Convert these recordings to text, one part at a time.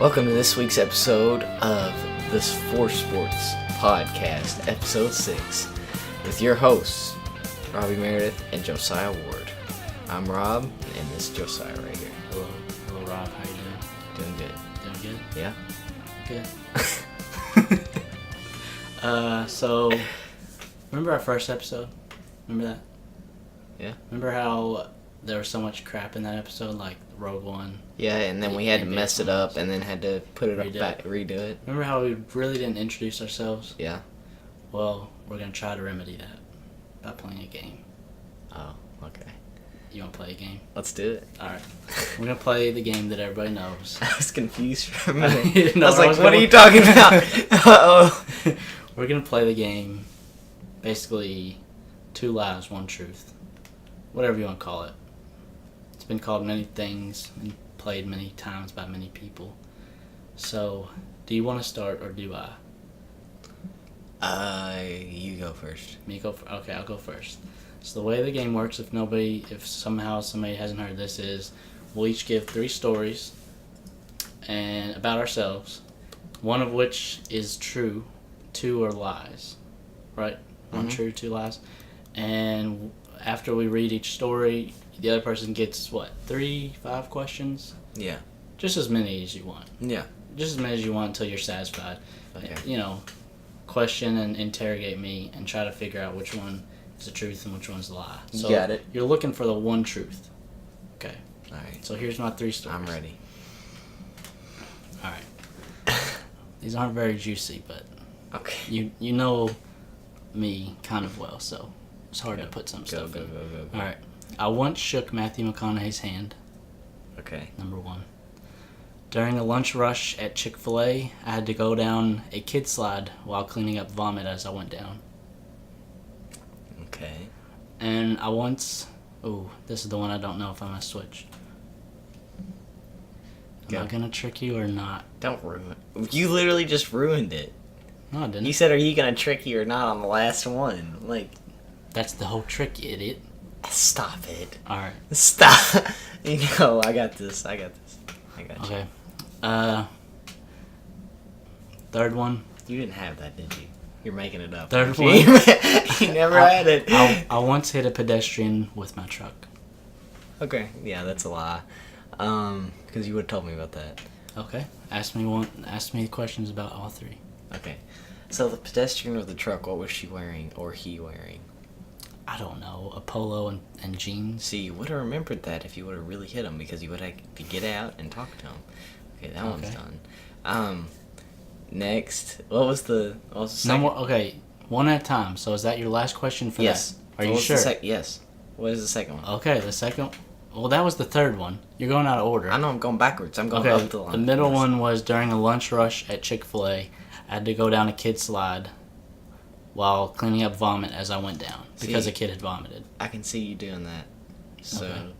Welcome to this week's episode of the Force Sports Podcast, Episode 6, with your hosts, Robbie Meredith and Josiah Ward. I'm Rob, and this is Josiah right here. Hello. Hello, Rob. How you doing? Doing good. Doing good? Yeah? Good. So, remember our first episode? Remember that? Yeah. Remember how there was so much crap in that episode, like Rogue One? Yeah, and then we had to mess it up and then had to put it redo it. Remember how we really didn't introduce ourselves? Yeah. Well, we're going to try to remedy that by playing a game. Oh, okay. You want to play a game? Let's do it. Alright. We're going to play the game that everybody knows. I was confused for a minute. No, I was like, what are you talking about? Uh-oh. We're going to play the game, basically, 2 lies, 1 truth. Whatever you want to call it. It's been called many things and played many times by many people. So, do you want to start or do I? You go first. Me go first? Okay, I'll go first. So the way the game works, if somehow somebody hasn't heard this, is we'll each give 3 stories and about ourselves, one of which is true, 2 are lies, right? 1 true, 2 lies. And after we read each story, the other person gets, 3, 5 questions? Yeah. Just as many as you want. Yeah. Just as many as you want until you're satisfied. Okay. Question and interrogate me and try to figure out which one is the truth and which one's the lie. So got it. You're looking for the 1 truth. Okay. Alright. So here's my 3 stories. I'm ready. Alright. These aren't very juicy, but Okay. you know me kind of well, so it's hard to put some stuff in. Go. Alright. I once shook Matthew McConaughey's hand. Okay. Number 1. During a lunch rush at Chick-fil-A, I had to go down a kid slide while cleaning up vomit as I went down. Okay. And I once... Ooh, this is the one I don't know if I'm going to switch. Am I going to trick you or not? Don't ruin it. You literally just ruined it. No, I didn't. You said, are you going to trick you or not on the last one? Like... That's the whole trick, you idiot. Stop it. Alright. Stop. I got this. I got you. Okay. Third one. You didn't have that, did you? You're making it up. Third one. You never had it. I once hit a pedestrian with my truck. Okay. Yeah, that's a lie. Because you would have told me about that. Okay. Ask me questions about all 3. Okay. So the pedestrian with the truck, what was she wearing or he wearing? I don't know. A polo and jeans. See, you would have remembered that if you would have really hit him because you would have to get out and talk to him. Okay, that one's done. Next, what was the second? No more. Okay, one at a time. So is that your last question for yes. that? Are you sure? Yes. What is the second one? Okay, the second. Well, that was the third one. You're going out of order. I know I'm going backwards. I'm going up the line. The middle one was during a lunch rush at Chick-fil-A. I had to go down a kid slide while cleaning up vomit as I went down because a kid had vomited. I can see you doing that. So, okay.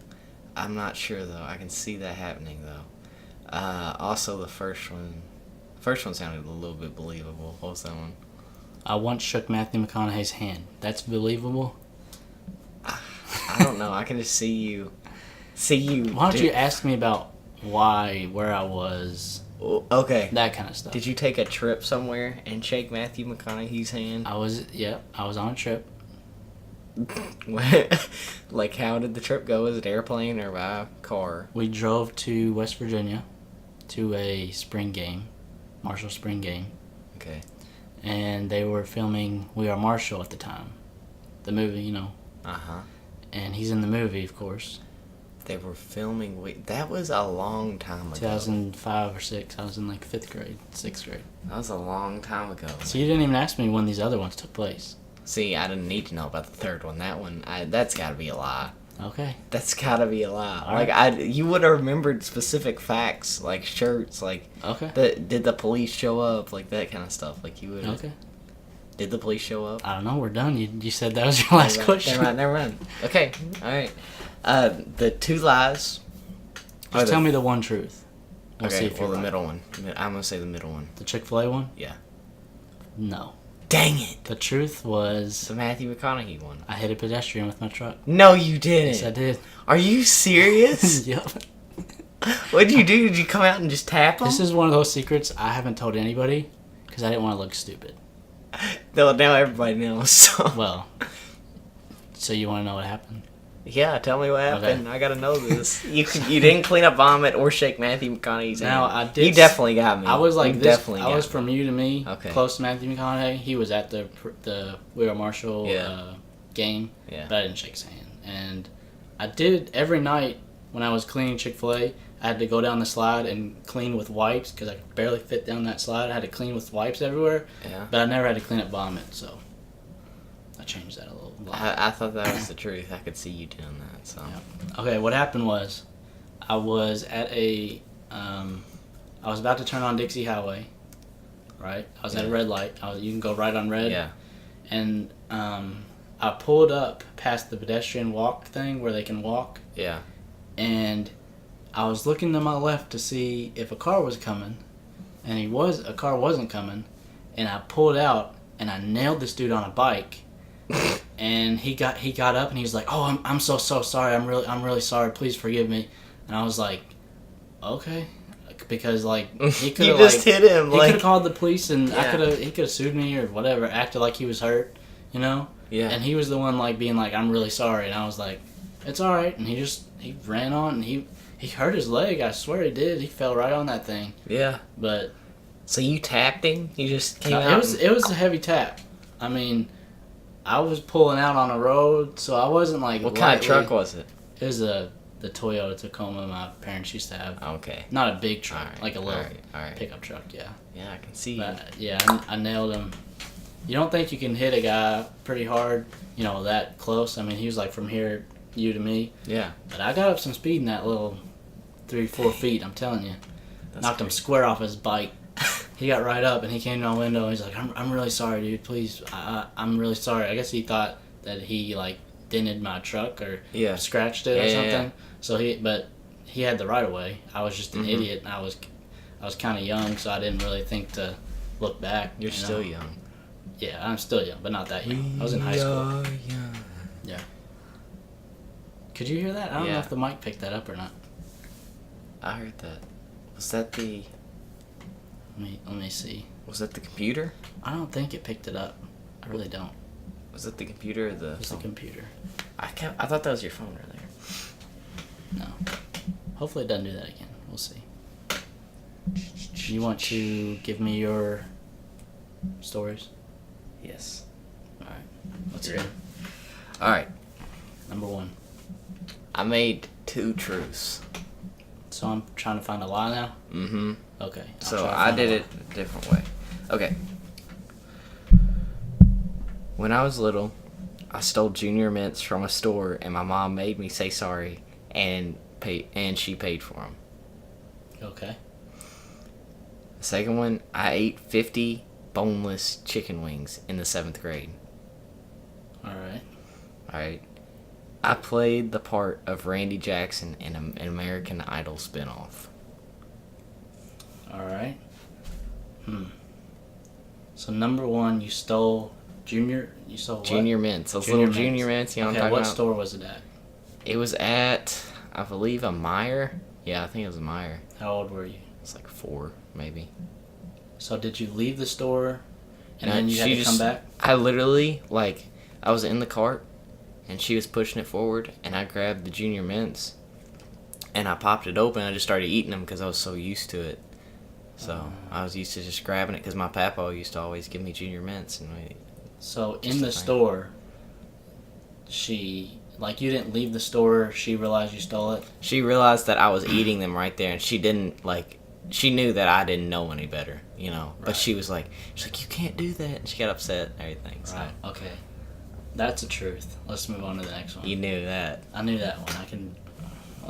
I'm not sure though. I can see that happening though. Also, the first one sounded a little bit believable. What was that one? I once shook Matthew McConaughey's hand. That's believable? I don't know. I can just see you. Why don't you ask me about where I was? Okay. That kind of stuff. Did you take a trip somewhere and shake Matthew McConaughey's hand? I was on a trip. Like, how did the trip go? Was it airplane or by car? We drove to West Virginia to a spring game, Marshall spring game. Okay. And they were filming We Are Marshall at the time. The movie, Uh-huh. And he's in the movie, of course. They were filming... that was a long time ago. 2005 or 6. I was in, 5th grade, 6th grade. That was a long time ago. So you didn't even ask me when these other ones took place. See, I didn't need to know about the third one. That one, that's got to be a lie. Okay. That's got to be a lie. All right. You would have remembered specific facts, like shirts, Okay. Did the police show up, that kind of stuff. You would. Okay. Did the police show up? I don't know. We're done. You said that was your last question. Never mind. Okay. All right. The 2 lies. Just tell me the 1 truth. We'll see if the middle one. I'm going to say the middle one. The Chick-fil-A one? Yeah. No. Dang it. The truth was... the Matthew McConaughey one. I hit a pedestrian with my truck. No, you didn't. Yes, I did. Are you serious? Yep. What did you do? Did you come out and just tap them? This is one of those secrets I haven't told anybody because I didn't want to look stupid. No, now everybody knows. So. Well, so you want to know what happened? Yeah, tell me what happened. Okay. I gotta know this. You didn't clean up vomit or shake Matthew McConaughey's hand. Now, I did. You definitely got me. I was like you this. Definitely I was got from you to me, Okay. close to Matthew McConaughey. He was at the Will Marshall Yeah. game, Yeah. but I didn't shake his hand. And I did every night when I was cleaning Chick-fil-A. I had to go down the slide and clean with wipes because I could barely fit down that slide. I had to clean with wipes everywhere, Yeah. but I never had to clean up vomit, so I changed that a little. I thought that was the truth. I could see you doing that. So. Yeah. Okay, what happened was I was at I was about to turn on Dixie Highway, right? I was at a red light. You can go right on red. Yeah. And I pulled up past the pedestrian walk thing where they can walk, Yeah. and I was looking to my left to see if a car was coming, and a car wasn't coming, and I pulled out and I nailed this dude on a bike. And he got up and he was like, "Oh, I'm so sorry. I'm really sorry. Please forgive me." And I was like, "Okay," because like he could You have just hit him. he Like. could have called the police and Yeah. he could have sued me or whatever, acted like he was hurt, you know. Yeah. And he was the one like being like, "I'm really sorry," and I was like, "It's all right." And he ran on and he hurt his leg. I swear he did. He fell right on that thing. Yeah. But So you tapped him? You just came no, out? it was a heavy tap. I mean, I was pulling out on a road, so I wasn't like. What kind of truck was it? It was the Toyota Tacoma my parents used to have. Okay. Not a big truck, Alright, like a little alright. pickup truck. Yeah. Yeah, I can see you. But yeah, I nailed him. You don't think you can hit a guy pretty hard, you know, that close? I mean, he was like from here, you to me. Yeah. But I got up some speed in that little 3-4 feet. I'm telling you, knocked him square off his bike. He got right up and he came to my window and he's like, I'm really sorry, dude. Please, I'm really sorry. I guess he thought that he like dented my truck or Yeah. scratched it or Yeah, something. yeah. So he had the right of way. I was just an idiot. And I was kind of young, so I didn't really think to look back. You're you know? still young. Yeah, I'm still young, but not that young. I was in high school. Yeah. Could you hear that? I don't know Yeah. if the mic picked that up or not. I heard that. Was that the Let me see. Was that the computer? I don't think it picked it up. I really don't. Was it the computer or the It's the phone? computer. I thought that was your phone earlier. No. Hopefully it doesn't do that again. We'll see. You want to give me your stories? Yes. Alright. Let's You hear ready? it. Alright. Number 1. I made 2 truths. So I'm trying to find a lie now? Mm-hmm. Okay. I'll So try to I find a did lie. it a different way. Okay. When I was little, I stole Junior Mints from a store, and my mom made me say sorry, and she paid for them. Okay. The second one, I ate 50 boneless chicken wings in the 7th grade. Alright. Alright. I played the part of Randy Jackson in an American Idol spinoff. Alright. So number 1, you stole Junior what? Junior Mints. Those Junior little Junior Mints, you know Okay, what I'm what talking about? store was it at? It was at, I believe, a Meyer. Yeah, I think it was a Meyer. How old were you? It's like 4, maybe. So did you leave the store and No, then you had she to come just- back? I literally, I was in the cart, and she was pushing it forward, and I grabbed the Junior Mints, and I popped it open. I just started eating them because I was so used to it. So I was used to just grabbing it because my papa used to always give me Junior Mints, and So Just in a the thing. store, you didn't leave the store, she realized you stole it? she realized that I was eating them right there, and she didn't she knew that I didn't know any better, you know. But Right. she's like, you can't do that, and she got upset and everything. So Right, okay. That's the truth. Let's move on to the next one. you knew that. I knew that one.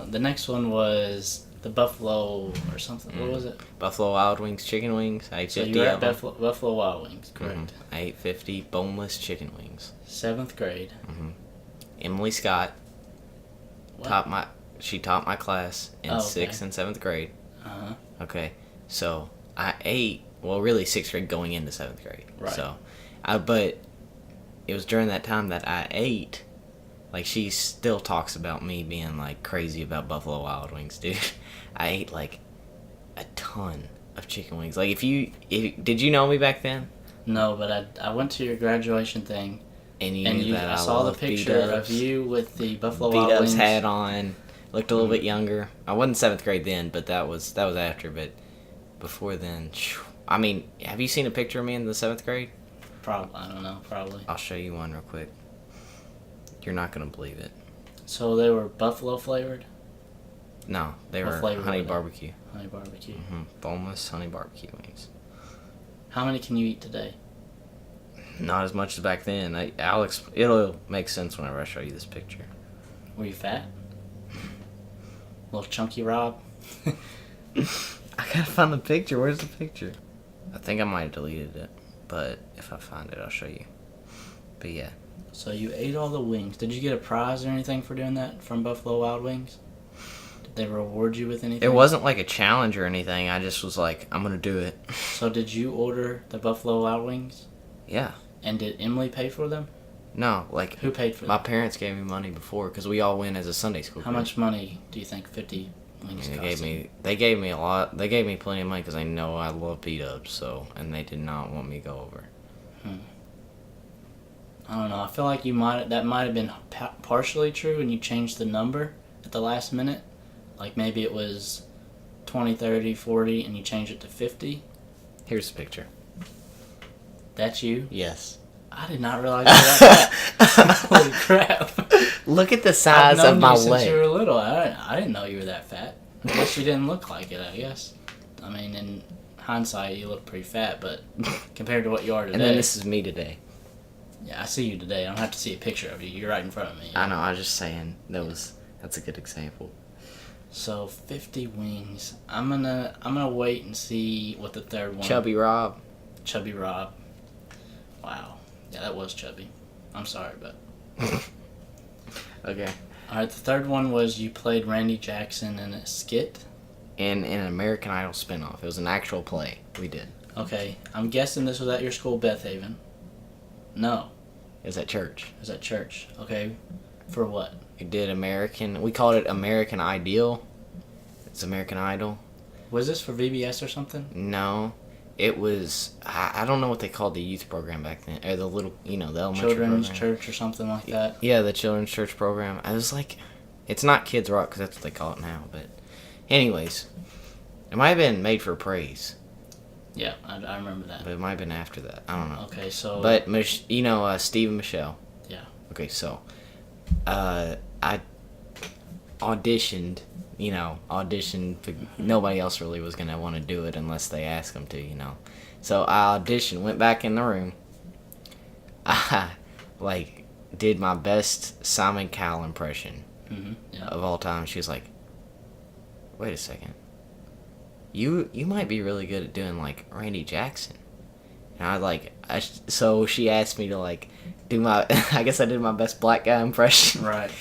The next one was the Buffalo or something. What was it? Buffalo Wild Wings chicken wings. I ate So 50 you were of at them. Buffalo Wild Wings, correct? Mhm. I ate 50 boneless chicken wings. 7th grade. Emily Scott What? she taught my class in Oh, okay. 6th and 7th grade. Uh-huh. Okay, so I ate, really 6th grade going into 7th grade. Right. So, but it was during that time that I ate Like, she still talks about me being, like, crazy about Buffalo Wild Wings, dude. I ate, like, a ton of chicken wings. Like, did you know me back then? No, but I went to your graduation thing, And you and knew that I saw the love picture of you with the Buffalo Wild B-Dubs Wings. hat on. Looked a little bit younger. I wasn't 7th grade then, but that was after. But before then, I mean, have you seen a picture of me in the 7th grade? Probably, I don't know, probably. I'll show you one real quick. You're not gonna believe it. So they were buffalo flavored? No, they What were flavor honey were they? barbecue. Honey barbecue. Boneless honey barbecue wings. How many can you eat today? Not as much as back then. It'll make sense whenever I show you this picture. Were you fat? Little chunky Rob? I gotta find the picture. Where's the picture? I think I might have deleted it, but if I find it, I'll show you. But yeah. So you ate all the wings. Did you get a prize or anything for doing that from Buffalo Wild Wings? Did they reward you with anything? It wasn't like a challenge or anything. I just was like, I'm gonna do it. So did you order the Buffalo Wild Wings? Yeah. And did Emily pay for them? No, like, Who paid for my them? parents gave me money before because we all went as a Sunday school. How group. much money do you think 50 wings They cost? gave me a lot. They gave me plenty of money because they know I love B-Dubs. So, and they did not want me to go over. I don't know. I feel like that might have been partially true, and you changed the number at the last minute. Like maybe it was 20, 30, 40, and you changed it to 50. Here's the picture. That's you? Yes. I did not realize you were that fat. Holy crap. Look at the I've size known of my you since you leg. were little. I didn't know you were that fat. I guess you didn't look like it, I guess. I mean, in hindsight, you look pretty fat, but compared to what you are today. And then this is me today. Yeah, I see you today. I don't have to see a picture of you. You're right in front of me. I know. I was just saying that's a good example. So 50 wings. I'm gonna wait and see what the third one. Chubby Rob. Chubby Rob. Wow. Yeah, that was chubby. I'm sorry, but. Okay. All right. The third one was you played Randy Jackson in a skit. In an American Idol spinoff. It was an actual play we did. Okay. I'm guessing this was at your school, Beth Haven. No. It was at church. It was at church. Okay. For what? We did we called it American Ideal. It's American Idol. Was this for VBS or something? No. It was, I don't know what they called the youth program back then. Or the little, the elementary Children's program. church or something like that. Yeah, the children's church program. I was like, it's not Kids Rock because that's what they call it now. But anyways, it might have been Made for Praise. Yeah, I remember that. But it might have been after that. I don't know. Okay, so. But, Steve and Michelle. Yeah. Okay, so, I auditioned, but nobody else really was going to want to do it unless they asked them to, So I auditioned, went back in the room. I, did my best Simon Cowell impression Yeah. of all time. She was like, wait a second. You might be really good at doing, Randy Jackson. And so she asked me to, do my, I guess I did my best black guy impression. Right.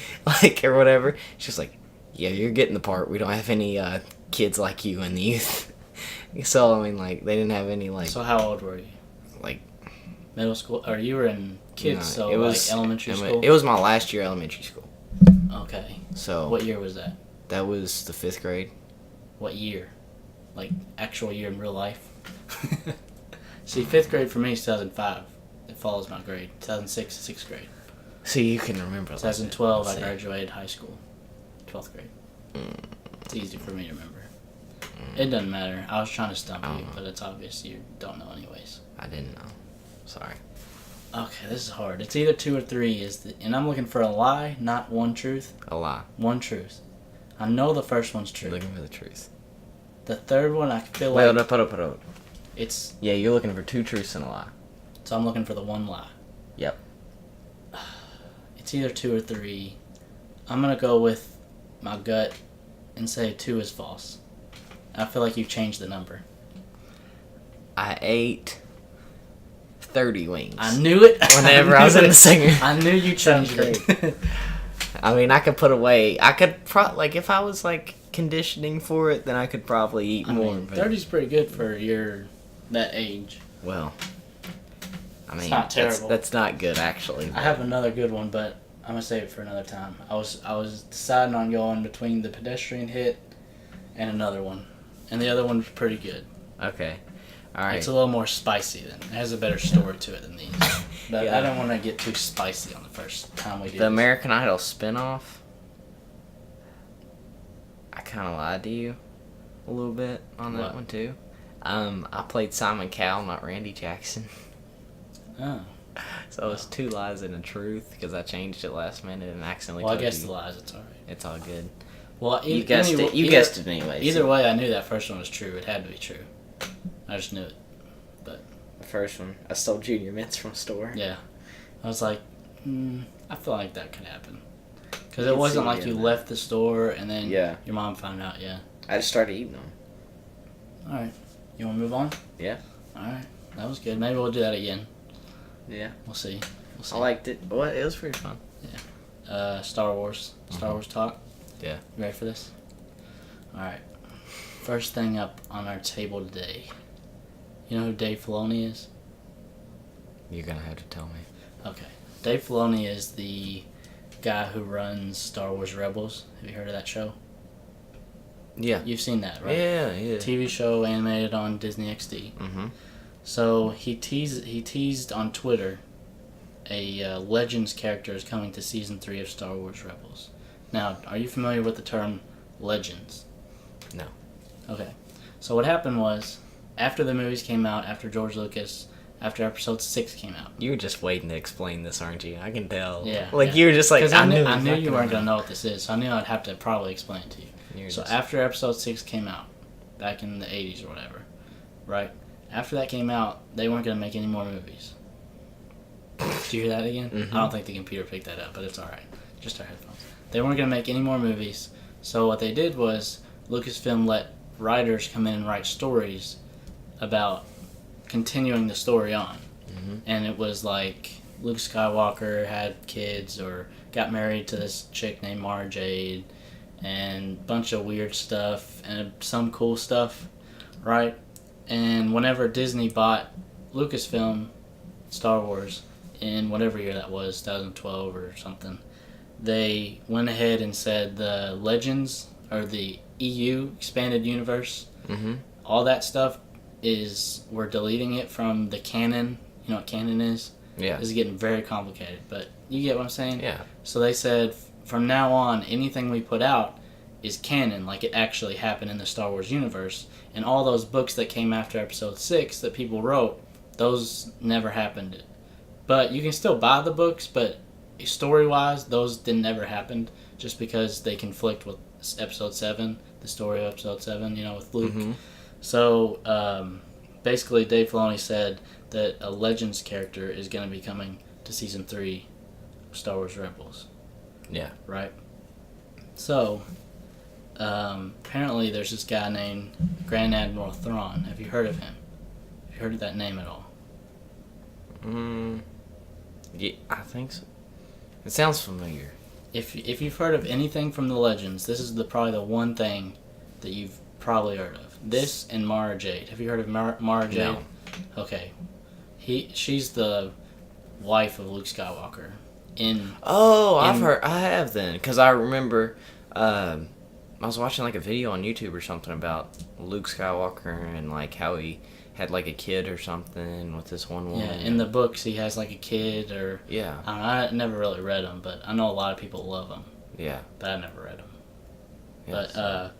Or whatever. She was like, yeah, you're getting the part. We don't have any kids like you in the youth. So, I mean, they didn't have any, So how old were you? Middle school? Or you were in kids, no, so it was elementary school? It was my last year elementary school. Okay. So What year was that? that was the 5th grade. What year? Actual year in real life? See, 5th grade for me is 2005. It follows my grade. 2006 is 6th grade. See, you can remember. 2012, I Let's see. graduated high school. 12th grade. It's easy for me to remember. It doesn't matter. I was trying to stump you, but it's obvious you don't know anyways. I didn't know. Sorry. Okay, this is hard. It's either 2 or 3. And I'm looking for a lie, not one truth. A lie. One truth. I know the first one's true. You're looking for the truth. The third one, I feel Wait, like hold up. it's. Yeah, you're looking for 2 truths and a lie. So I'm looking for the one lie. Yep. It's either 2 or 3. I'm gonna go with my gut and say 2 is false. I feel like you've changed the number. I ate 30 wings. I knew it. Whenever I was in the singer. I knew you changed it. I mean, I could put away. I could if I was conditioning for it, then I could probably eat more. mean, but 30's pretty good for that age. well, I mean, not terrible. That's not good actually. I have another good one, but I'm gonna save it for another time. I was deciding on going between the pedestrian hit and another one, and the other one's pretty good. Okay. All right. It's a little more spicy than. It has a better story to it than these. But Yeah. I don't want to get too spicy on the first time we do The this. American Idol spinoff. I kind of lied to you a little bit on that What? one too. I played Simon Cowell, not Randy Jackson. Oh. So it was 2 lies and a truth because I changed it last minute and accidentally. Well, I told guess you. the lies. It's alright. It's all good. Well, You guessed it. You guessed it anyway. Either way, I knew that first one was true. It had to be true. I just knew it. The first one, I stole Junior Mints from a store. Yeah. I was like, I feel like that could happen. Because You it can wasn't see like it you in left the store and then Yeah. your mom found out. Yeah. I just started eating them. All right. You want to move on? Yeah. All right. That was good. Maybe we'll do that again. Yeah. We'll see. We'll see. I liked it. Well, it was pretty fun. Star Wars. Star Wars talk. Yeah. You ready for this? All right. First thing up on our table today. You know who Dave Filoni is? You're gonna have to tell me. Okay. Dave Filoni is the guy who runs Star Wars Rebels. Have you heard of that show? Yeah. You've seen that, right? Yeah. Yeah. TV show animated on Disney XD. Mm-hmm. So he teased on Twitter a Legends character is coming to season 3 of Star Wars Rebels. Now, are you familiar with the term Legends? No. Okay. So what happened was, after the movies came out, after George Lucas, after Episode 6 came out. You were just waiting to explain this, aren't you? I can tell. Yeah. Like yeah. you were just like, Because I knew you weren't going to know what this is, so I knew I'd have to probably explain it to you. So after Episode 6 came out, back in the 80s or whatever, right? After that came out, they weren't going to make any more movies. Did you hear that again? Mm-hmm. I don't think the computer picked that up, but it's alright. Just our headphones. They weren't going to make any more movies, so what they did was Lucasfilm let writers come in and write stories about continuing the story on. Mm-hmm. And it was like Luke Skywalker had kids or got married to this chick named Mara Jade, and a bunch of weird stuff and some cool stuff, right? And whenever Disney bought Lucasfilm, Star Wars, in whatever year that was, 2012 or something, they went ahead and said the Legends, or the EU, Expanded Universe, Mm-hmm. all that stuff we're deleting it from the canon. You know what canon is? Yeah. This is getting very complicated, but you get what I'm saying? Yeah. So they said, from now on, anything we put out is canon, like it actually happened in the Star Wars universe. And all those books that came after Episode 6 that people wrote, those never happened. But you can still buy the books, but story-wise, those didn't ever happen, just because they conflict with Episode 7, the story of Episode 7, with Luke. Mm-hmm. So, basically, Dave Filoni said that a Legends character is going to be coming to Season 3 of Star Wars Rebels. Yeah. Right? So, apparently there's this guy named Grand Admiral Thrawn. Have you heard of him? Have you heard of that name at all? Yeah, I think so. It sounds familiar. If you've heard of anything from the Legends, this is probably the one thing that you've probably heard of. This and Mara Jade. Have you heard of Mara Jade? No. Okay. She's the wife of Luke Skywalker. I've heard. I have then, because I remember. I was watching like a video on YouTube or something about Luke Skywalker and like how he had like a kid or something with this one woman. Yeah, in the books he has like a kid or... Yeah. I don't know, I never really read them, but I know a lot of people love them. Yeah. But I never read them. Yes. But,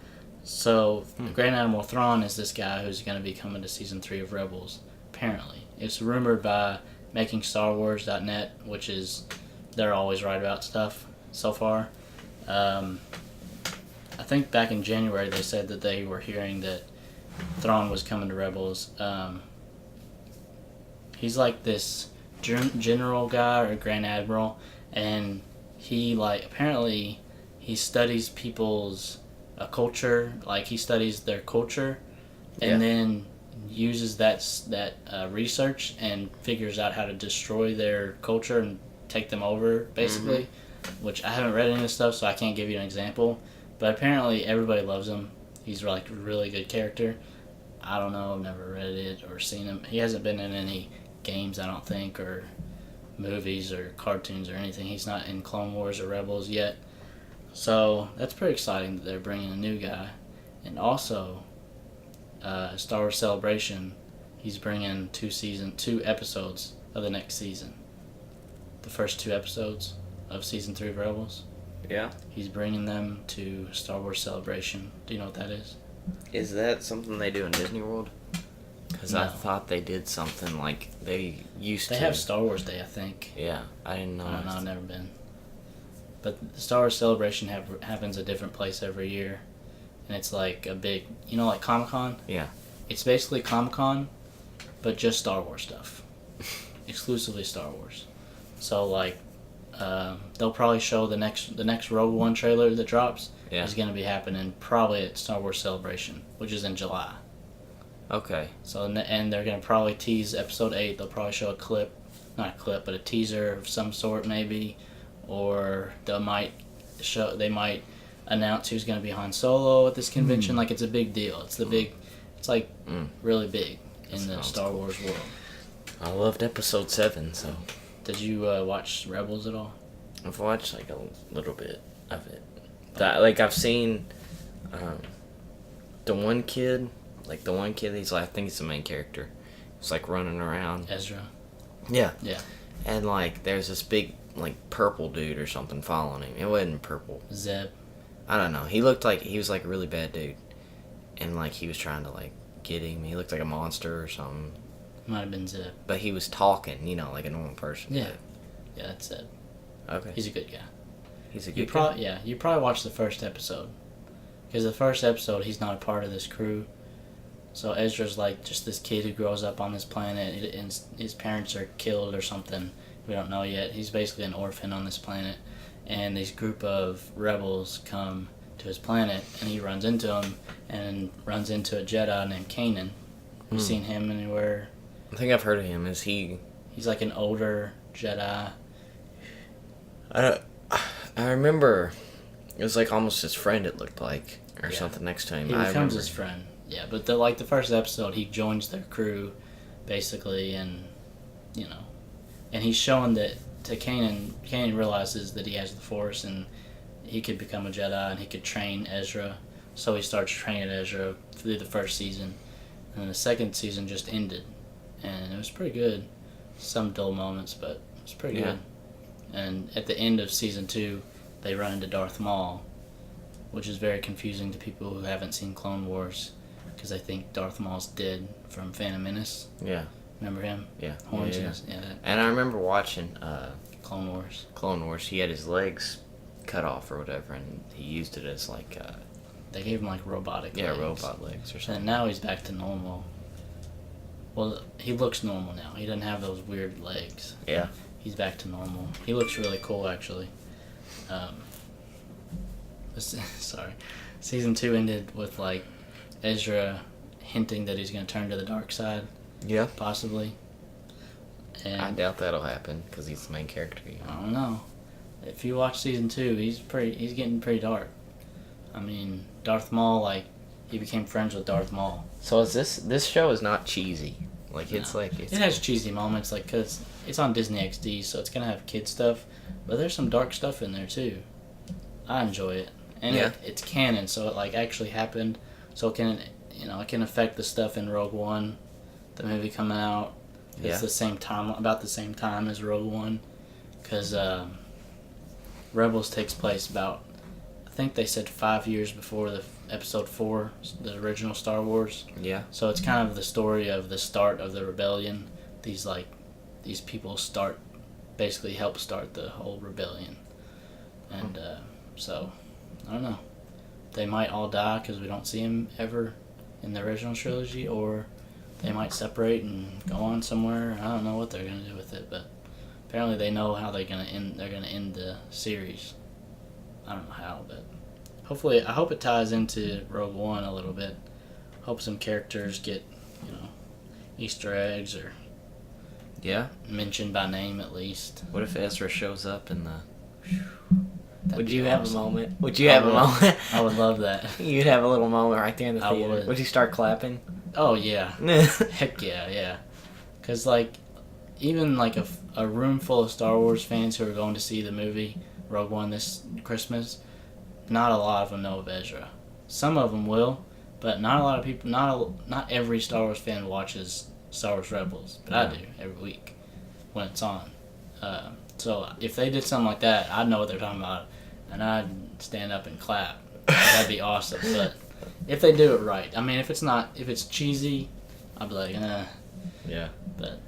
so, Grand Admiral Thrawn is this guy who's going to be coming to Season 3 of Rebels, apparently. It's rumored by MakingStarWars.net, which is... They're always right about stuff so far. I think back in January they said that they were hearing that Thrawn was coming to Rebels. He's like this general guy or Grand Admiral, and he apparently he studies people's culture, like he studies their culture, and then uses that research and figures out how to destroy their culture and take them over, basically. Mm-hmm. Which I haven't read any of this stuff, so I can't give you an example. But apparently everybody loves him. He's like a really good character. I don't know, I've never read it or seen him. He hasn't been in any games, I don't think, or movies or cartoons or anything. He's not in Clone Wars or Rebels yet. So that's pretty exciting that they're bringing a new guy. And also, Star Wars Celebration, he's bringing 2 episodes of the next season. The first 2 episodes of Season 3 of Rebels. Yeah. He's bringing them to Star Wars Celebration. Do you know what that is? Is that something they do in Disney World? Because I No. thought they did something like they used to. They have Star Wars Day, I think. Yeah, I didn't know. I don't know, I've never been. But the Star Wars Celebration happens a different place every year. And it's like a big, like Comic-Con? Yeah. It's basically Comic-Con, but just Star Wars stuff. Exclusively Star Wars. So, like, they'll probably show the next Rogue One trailer that drops is going to be happening probably at Star Wars Celebration, which is in July. Okay. So, and they're going to probably tease Episode 8. They'll probably show not a clip, but a teaser of some sort maybe. Or they might announce who's going to be Han Solo at this convention. Like, it's a big deal. It's like really big in the Star Wars world. I loved Episode 7, so. Did you watch Rebels at all? I've watched like a little bit of it. I've seen the one kid, he's like, I think he's the main character. He's like running around. Ezra. Yeah. Yeah. And like there's this big like purple dude or something following him. It wasn't purple. Zeb. I don't know. He looked like he was like a really bad dude. And like he was trying to like get him. He looked like a monster or something. Might have been Zeb. But he was talking, like a normal person. Yeah. Yeah, that's Zeb. Okay. He's a good guy. He's a good guy. Yeah, you probably watched the first episode. Because the first episode, he's not a part of this crew. So Ezra's like just this kid who grows up on this planet, and his parents are killed or something. We don't know yet. He's basically an orphan on this planet. And these group of rebels come to his planet, and he runs into them, and runs into a Jedi named Kanan. Have you seen him anywhere? I think I've heard of him. Is he... He's like an older Jedi. I remember it was like almost his friend, it looked like, or something next to him. He becomes his friend. Yeah, but the first episode, he joins their crew, basically, and and he's showing that to Kanan. Kanan realizes that he has the Force, and he could become a Jedi, and he could train Ezra. So he starts training Ezra through the first season, and the second season just ended, and it was pretty good. Some dull moments, but it was pretty good. And at the end of season 2, they run into Darth Maul, which is very confusing to people who haven't seen Clone Wars, because they think Darth Maul's dead from Phantom Menace. Yeah. Remember him? Yeah. Horns. Yeah. That And I remember watching Clone Wars. Clone Wars. He had his legs cut off or whatever, and he used it as like... They gave him like robotic legs. robot legs or something. And now he's back to normal. Well, he looks normal now. He doesn't have those weird legs. Yeah. He's back to normal. He looks really cool, actually. Sorry. Season 2 ended with, like, Ezra hinting that he's going to turn to the dark side. Yeah. Possibly. And I doubt that'll happen, because he's the main character. I don't know. If you watch Season 2, he's getting pretty dark. I mean, Darth Maul, like, he became friends with Darth Maul. So is this show is not cheesy. Like, it's No. like... It's, it has cheesy moments, like, because it's on Disney XD, so it's going to have kid stuff. But there's some dark stuff in there, too. I enjoy it. And it's canon, so it, like, actually happened. So it can, it can affect the stuff in Rogue One, the movie coming out. It's the same time, about the same time as Rogue One. Because Rebels takes place about, I think they said 5 years before the Episode 4, the original Star Wars. Yeah. So it's kind of the story of the start of the rebellion. These people basically help start the whole rebellion. And so, I don't know. They might all die because we don't see them ever in the original trilogy, or they might separate and go on somewhere. I don't know what they're going to do with it, but apparently they know how they're going to end the series. I don't know how, but hopefully, I hope it ties into Rogue One a little bit. Hope some characters get, Easter eggs or mentioned by name at least. What if Ezra shows up in the... That'd Would be you have a awesome. moment? Would you have a moment? I would love that. You'd have a little moment right there in the I theater. would. You start clapping? Oh, yeah. Heck yeah. Because, like, even like a room full of Star Wars fans who are going to see the movie Rogue One this Christmas, not a lot of them know of Ezra. Some of them will, but not a lot of people. Not every Star Wars fan watches Star Wars Rebels, but I do every week when it's on. So if they did something like that, I'd know what they're talking about, and I'd stand up and clap. That'd be awesome. But if they do it right, I mean, if it's cheesy, I'd be like, Yeah. But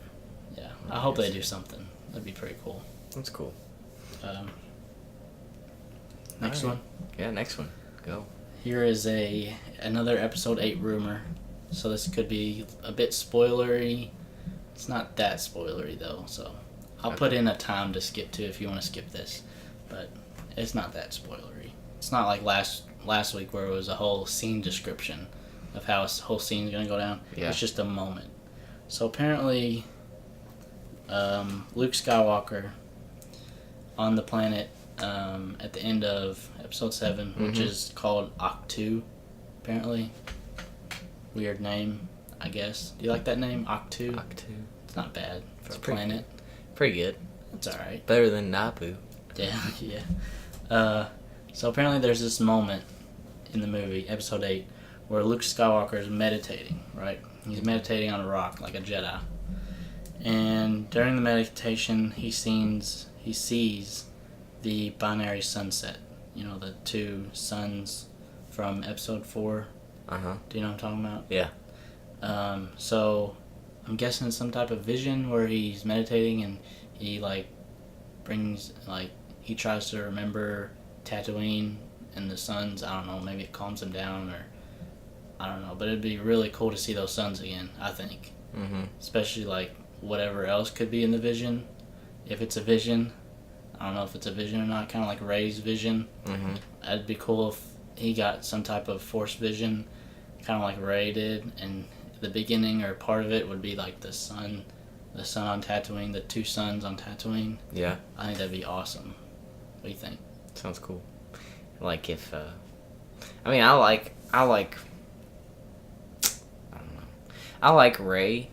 yeah, I hope they do something. That'd be pretty cool. That's cool. Next one. Yeah, next one. Go. Here is another episode 8 rumor. So this could be a bit spoilery. It's not that spoilery though, so I'll put in a time to skip to if you want to skip this. But it's not that spoilery. It's not like last week where it was a whole scene description of how a whole scene's gonna go down. Yeah. It's just a moment. So apparently, Luke Skywalker on the planet at the end of episode 7, which is called Ahch-To, apparently. Weird name, I guess. Do you like that name, Ahch-To? Ahch-To. It's not bad for It's a planet. Pretty good. It's alright. Better than Naboo. Yeah, yeah. So apparently there's this moment in the movie, episode 8, where Luke Skywalker is meditating, right? He's meditating on a rock like a Jedi. And during the meditation, he sees the binary sunset. You know, the two suns from episode 4. Uh-huh. Do you know what I'm talking about? Yeah. So I'm guessing some type of vision where he's meditating and he he tries to remember Tatooine and the suns. I don't know, maybe it calms him down, or I don't know, but it'd be really cool to see those suns again, I think. Mm-hmm. Especially like whatever else could be in the vision. If it's a vision, I don't know if it's a vision or not, kind of like Rey's vision. Mm-hmm. It'd be cool if he got some type of force vision, kind of like Rey did, and the beginning or part of it would be like the sun on Tatooine, the two suns on Tatooine. Yeah. I think that'd be awesome. What do you think? Sounds cool. Like if, I mean, I like, I don't know. I like Rey.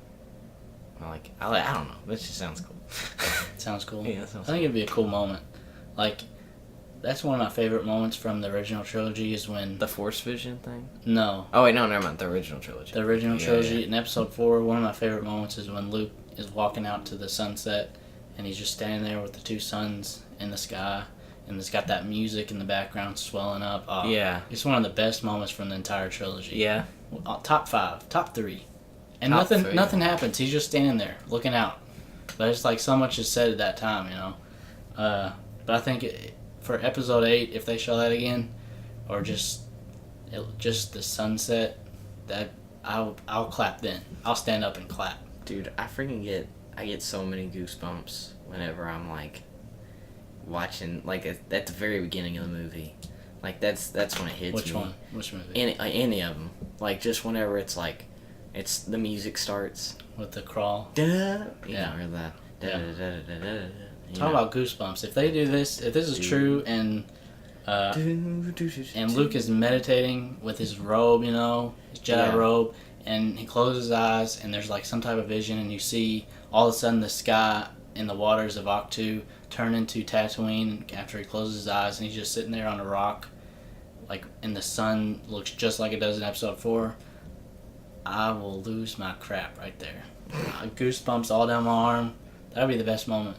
I don't know. This just sounds cool. Sounds cool. Yeah, that sounds I think it'd be a cool moment. Like, that's one of my favorite moments from the original trilogy is when... The Force Vision thing? No. Oh, wait, no, never mind. The original trilogy. The original trilogy. Yeah. In episode 4, one of my favorite moments is when Luke is walking out to the sunset and he's just standing there with the two suns in the sky and it's got that music in the background swelling up. Oh, Yeah. It's one of the best moments from the entire trilogy. Yeah. Top 5. Top 3. And Top 3. nothing happens. He's just standing there looking out. But it's like so much is said at that time, you know. But I think for episode 8, if they show that again, or just the sunset, that I'll clap then. I'll stand up and clap. Dude, I get so many goosebumps whenever I'm like watching, like at the very beginning of the movie. Like that's when it hits me. Which one? Which movie? Any of them. Like just whenever it's like, the music starts. With the crawl. Da, Yeah. Or that. Da, Yeah. da, da, da, da, da, Talk about goosebumps. If they do this, if this is true, and Luke is meditating with his robe, you know, his Jedi robe, and he closes his eyes, and there's like some type of vision, and you see all of a sudden the sky in the waters of Ahch-To turn into Tatooine after he closes his eyes, and he's just sitting there on a rock, like, and the sun looks just like it does in episode 4. I will lose my crap right there. Goosebumps all down my arm. That would be the best moment,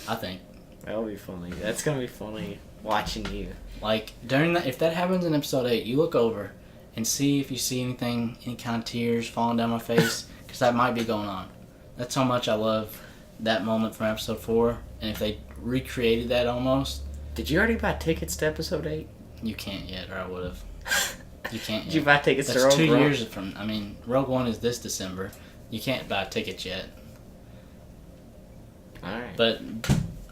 I think. That'll be funny. That's gonna be funny watching you. Like, if that happens in episode 8, you look over and see if you see anything, any kind of tears falling down my face, because that might be going on. That's how much I love that moment from episode 4, and if they recreated that almost... Did you already buy tickets to episode 8? You can't yet, or I would have. You can't yet. Did you buy tickets to Rogue One? That's 2 years from... I mean, Rogue One is this December. You can't buy tickets yet. Alright. But,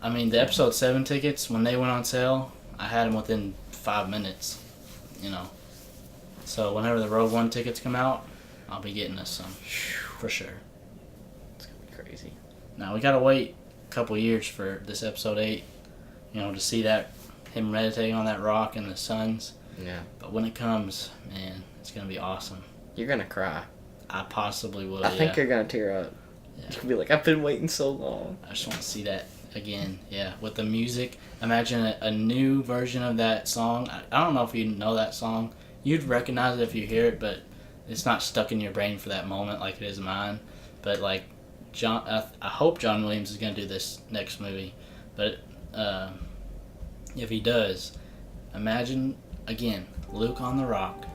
I mean, the episode 7 tickets, when they went on sale, I had them within 5 minutes, you know. So whenever the Rogue One tickets come out, I'll be getting us some, for sure. It's gonna be crazy. Now, we gotta wait a couple years for this episode 8, you know, to see him meditating on that rock and the suns. Yeah. But when it comes, man, it's gonna be awesome. You're gonna cry. I possibly will, I think you're gonna tear up. Yeah. You can be like, I've been waiting so long. I just want to see that again. Yeah, with the music. Imagine a new version of that song. I don't know if you know that song. You'd recognize it if you hear it, but it's not stuck in your brain for that moment like it is mine. But like I hope John Williams is going to do this next movie. But if he does, imagine, again, Luke on the rock.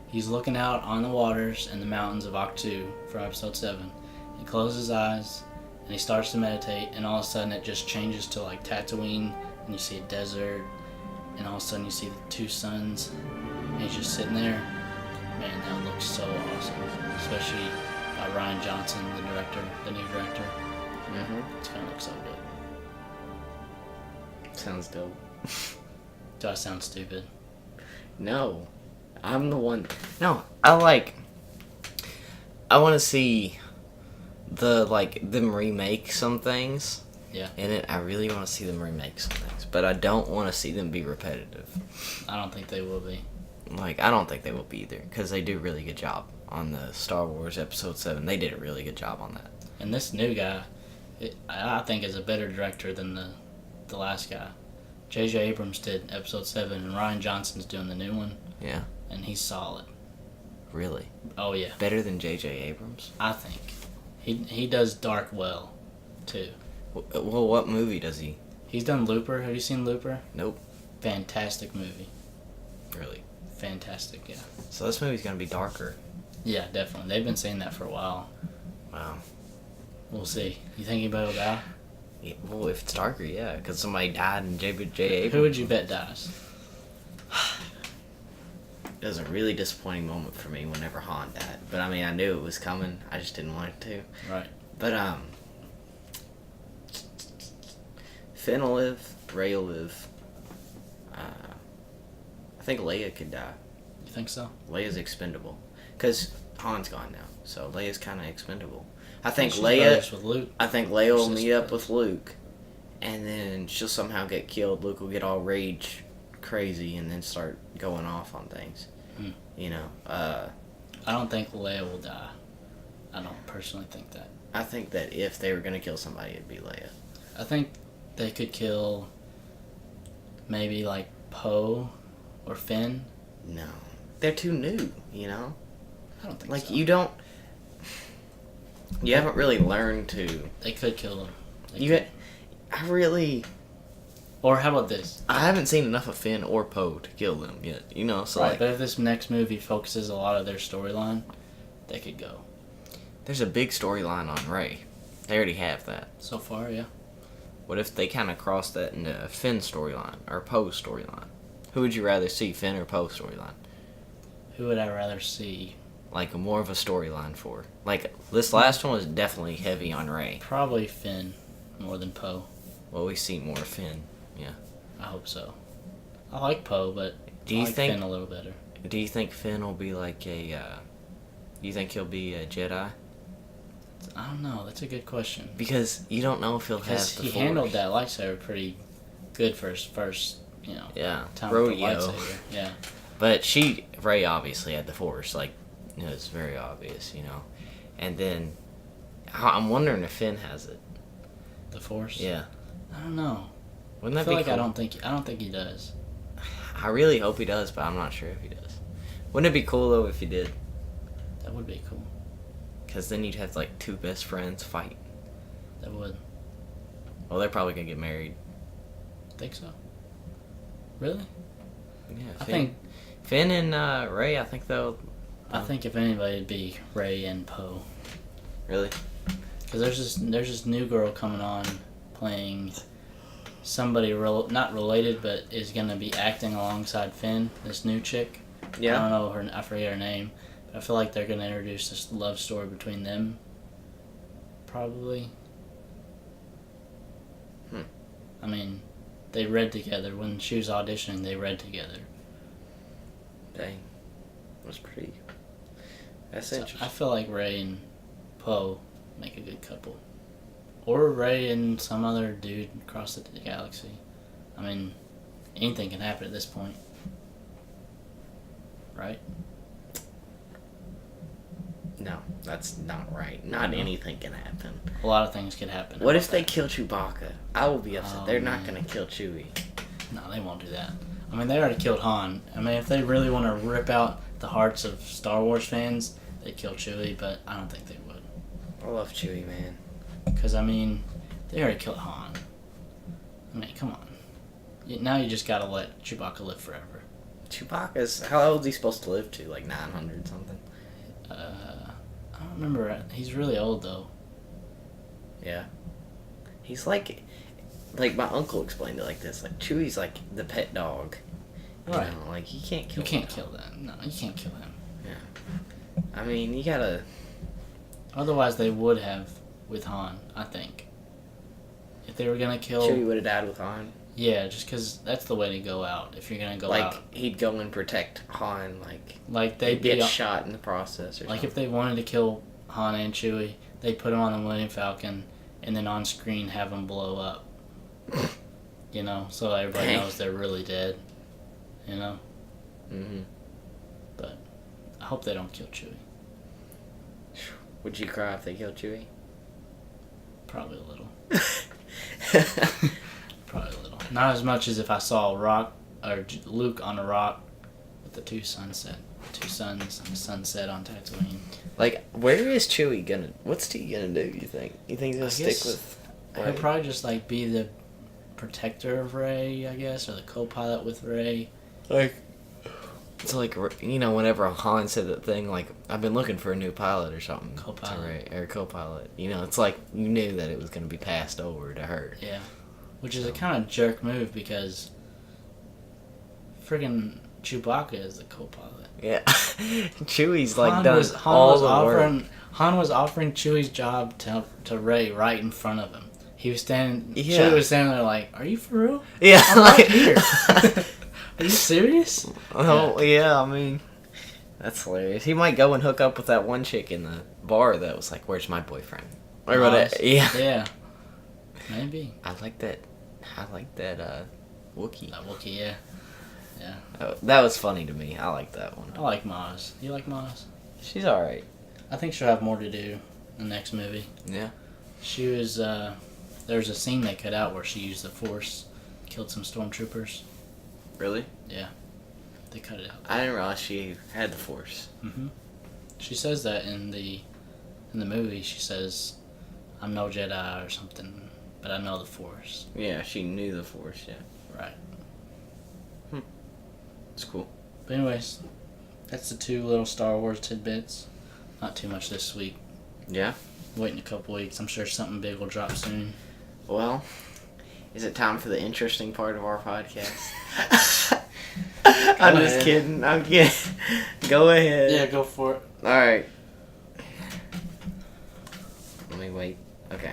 He's looking out on the waters and the mountains of Ahch-To from episode 7. He closes his eyes and he starts to meditate, and all of a sudden it just changes to like Tatooine, and you see a desert, and all of a sudden you see the two suns, and he's just sitting there. Man, that looks so awesome. Especially Ryan Johnson, the director, the new director. Mm-hmm. It's gonna look so good. Sounds dope. Do I sound stupid? No. I'm the one. No, I want to see them remake some things. Yeah. In it, I really want to see them remake some things, but I don't want to see them be repetitive. I don't think they will be. Like, I don't think they will be either, because they do a really good job on the Star Wars Episode 7. They did a really good job on that. And this new guy, I think, is a better director than the last guy. J.J. Abrams did Episode 7, and Ryan Johnson's doing the new one. Yeah. And he's solid. Really? Oh, yeah. Better than J.J. Abrams? I think. He does dark well, too. Well, what movie does he? He's done Looper. Have you seen Looper? Nope. Fantastic movie. Really? Fantastic, yeah. So this movie's going to be darker. Yeah, definitely. They've been saying that for a while. Wow. We'll see. You think anybody will die? Yeah, well, if it's darker, yeah, because somebody died in J.J. Abrams. Who would you bet dies? It was a really disappointing moment for me whenever Han died. But, I mean, I knew it was coming. I just didn't want it to. Right. But, Finn will live. Rey will live. I think Leia could die. You think so? Leia's expendable. Because Han's gone now. So, Leia's kind of expendable. I think She's Leia... brothers with Luke. I think Leia will She's meet up brothers. with Luke. And then she'll somehow get killed. Luke will get all rage crazy and then start going off on things. Hmm. You know, I don't think Leia will die. I don't personally think that. I think that if they were going to kill somebody, it'd be Leia. I think they could kill maybe like Poe or Finn. No. They're too new, you know? I don't think Like, so. you haven't really learned to... They could kill them. Or how about this? I haven't seen enough of Finn or Poe to kill them yet, you know? So, Right, but if this next movie focuses a lot of their storyline, they could go. there's a big storyline on Rey. They already have that. So far, yeah. What if they kind of cross that into Finn's storyline or Poe's storyline? Who would you rather see, Finn or Poe's storyline? Who would I rather see? Like, more of a storyline for. Like, this last one was definitely heavy on Rey. Probably Finn more than Poe. Well, we see more of Finn, yeah. I hope so. I like Poe, but Do I you like think? Finn a little better. Do you think Finn will be like a? You think he'll be a Jedi? I don't know. That's a good question. Because you don't know if he'll Because have the he Force. handled that lightsaber pretty good for his first, Yeah, time with the rodeo. lightsaber. Yeah. But Rey obviously had the Force. Like, it's very obvious, you know. And then I'm wondering if Finn has it. The Force. Yeah. I don't know. Wouldn't I that feel be like cool? I don't think he does. I really hope he does, but I'm not sure if he does. Wouldn't it be cool though if he did? That would be cool. Because then you'd have like two best friends fight. That would. Well, they're probably gonna get married. Think so. Really? Yeah. I think Finn and Rey. I think they'll. I think if anybody, it'd be Rey and Poe. Really? Because there's this new girl coming on playing somebody not related, but is gonna be acting alongside Finn. This new chick. I don't know her. I forget her name. But I feel like they're gonna introduce this love story between them. Probably. I mean, they read together when she was auditioning. They read together. Dang. That's pretty. That's So interesting. I feel like Rey and Poe make a good couple. Or Rey and some other dude across the galaxy. I mean, anything can happen at this point. Right? No. That's not right. Not anything can happen. A lot of things could happen. What if they kill Chewbacca? I will be upset. Oh, They're not man. going to kill Chewie. No, they won't do that. I mean, they already killed Han. I mean, if they really want to rip out the hearts of Star Wars fans, they'd kill Chewie, but I don't think they would. I love Chewie, man. Because, I mean, they already killed Han. I mean, come on. Now you just gotta let Chewbacca live forever. Chewbacca's... How old is he supposed to live to? Like 900 something? I don't remember. He's really old, though. Yeah. He's like my uncle explained it like this. Like, Chewie's like the pet dog. You Right. know, like, you can't kill You can't him. kill that. No, you can't kill him. Yeah. I mean, you gotta... Otherwise, they would have with Han, I think. If they were gonna kill... Chewie would have died with Han. Yeah, just because that's the way to go out. If you're gonna go out... He'd go and protect Han, Like, they'd they'd get be... shot in the process or Like, something. if they wanted to kill Han and Chewie, they'd put him on the Millennium Falcon, and then on screen have him blow up. You know? So everybody Dang. knows they're really dead. You know? Mm-hmm. But I hope they don't kill Chewie. Would you cry if they killed Chewie? Probably a little. Probably a little. Not as much as if I saw Luke on a rock with the two suns and the sunset on Tatooine. Like, where is Chewie gonna... What's he gonna do, you think? You think he's gonna stick guess with... He'll probably just like be the protector of Rey, I guess, or the co-pilot with Rey. Like... So, like, you know, whenever Han said that thing, like, I've been looking for a new pilot or something. Co-pilot. To Rey, or co-pilot. You know, it's like, you knew that it was gonna be passed over to her. Yeah. Which is a kind of jerk move because friggin' Chewbacca is the co-pilot. Yeah. Chewie's, like, Han done was all the work. Han was offering Chewie's job to Rey right in front of him. He was standing. Yeah. Chewie was standing there like, "Are you for real? Yeah, I'm right here. Are you serious?" Oh, yeah, I mean, that's hilarious. He might go and hook up with that one chick in the bar that was like, "Where's my boyfriend?" Or whatever. Yeah. Yeah. Maybe. I like that Wookiee. That Wookiee, yeah. Yeah. Oh, that was funny to me. I like that one. I like Maz. You like Maz? She's alright. I think she'll have more to do in the next movie. Yeah. She was, there was a scene they cut out where she used the Force, killed some stormtroopers. Really? Yeah. They cut it out. I didn't realize she had the Force. Mm-hmm. She says that in the movie. She says, "I'm no Jedi" or something, but I know the Force. Yeah, she knew the Force, yeah. Right. It's cool. But anyways, that's the two little Star Wars tidbits. Not too much this week. Yeah? Waiting a couple weeks. I'm sure something big will drop soon. Well, is it time for the interesting part of our podcast? I'm just kidding. I'm kidding. Go ahead. Yeah, go for it. Alright. Let me wait. Okay.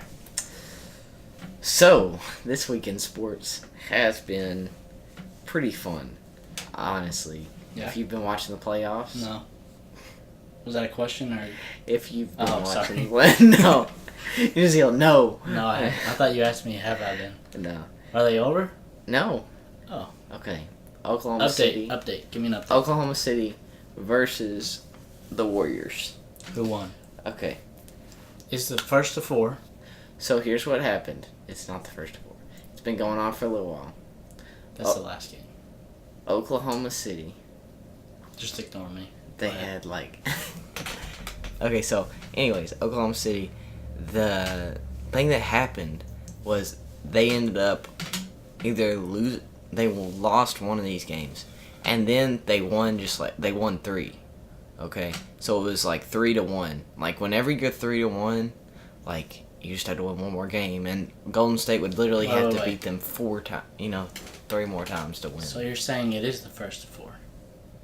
So, this week in sports has been pretty fun, honestly. Yeah. If you've been watching the playoffs. No. Was that a question or? If you've been Oh, watching. sorry. No. You just yell, no. No, I thought you asked me, have I been? No. Are they over? No. Oh. Okay. Oklahoma City. Update. Give me an update. Oklahoma City versus the Warriors. Who won? Okay. It's the first of four. So here's what happened. It's not the first four. It's been going on for a little while. That's the last game. Oklahoma City. Just ignore me. They Go ahead. had like... Okay, so anyways, Oklahoma City, the thing that happened was they ended up either they lost one of these games, and then they won they won 3. Okay, so it was like 3-1. Like whenever you go 3-1, like you just had to win one more game, and Golden State would literally have to beat them 4 times, 3 more times to win. So you're saying it is the first of four?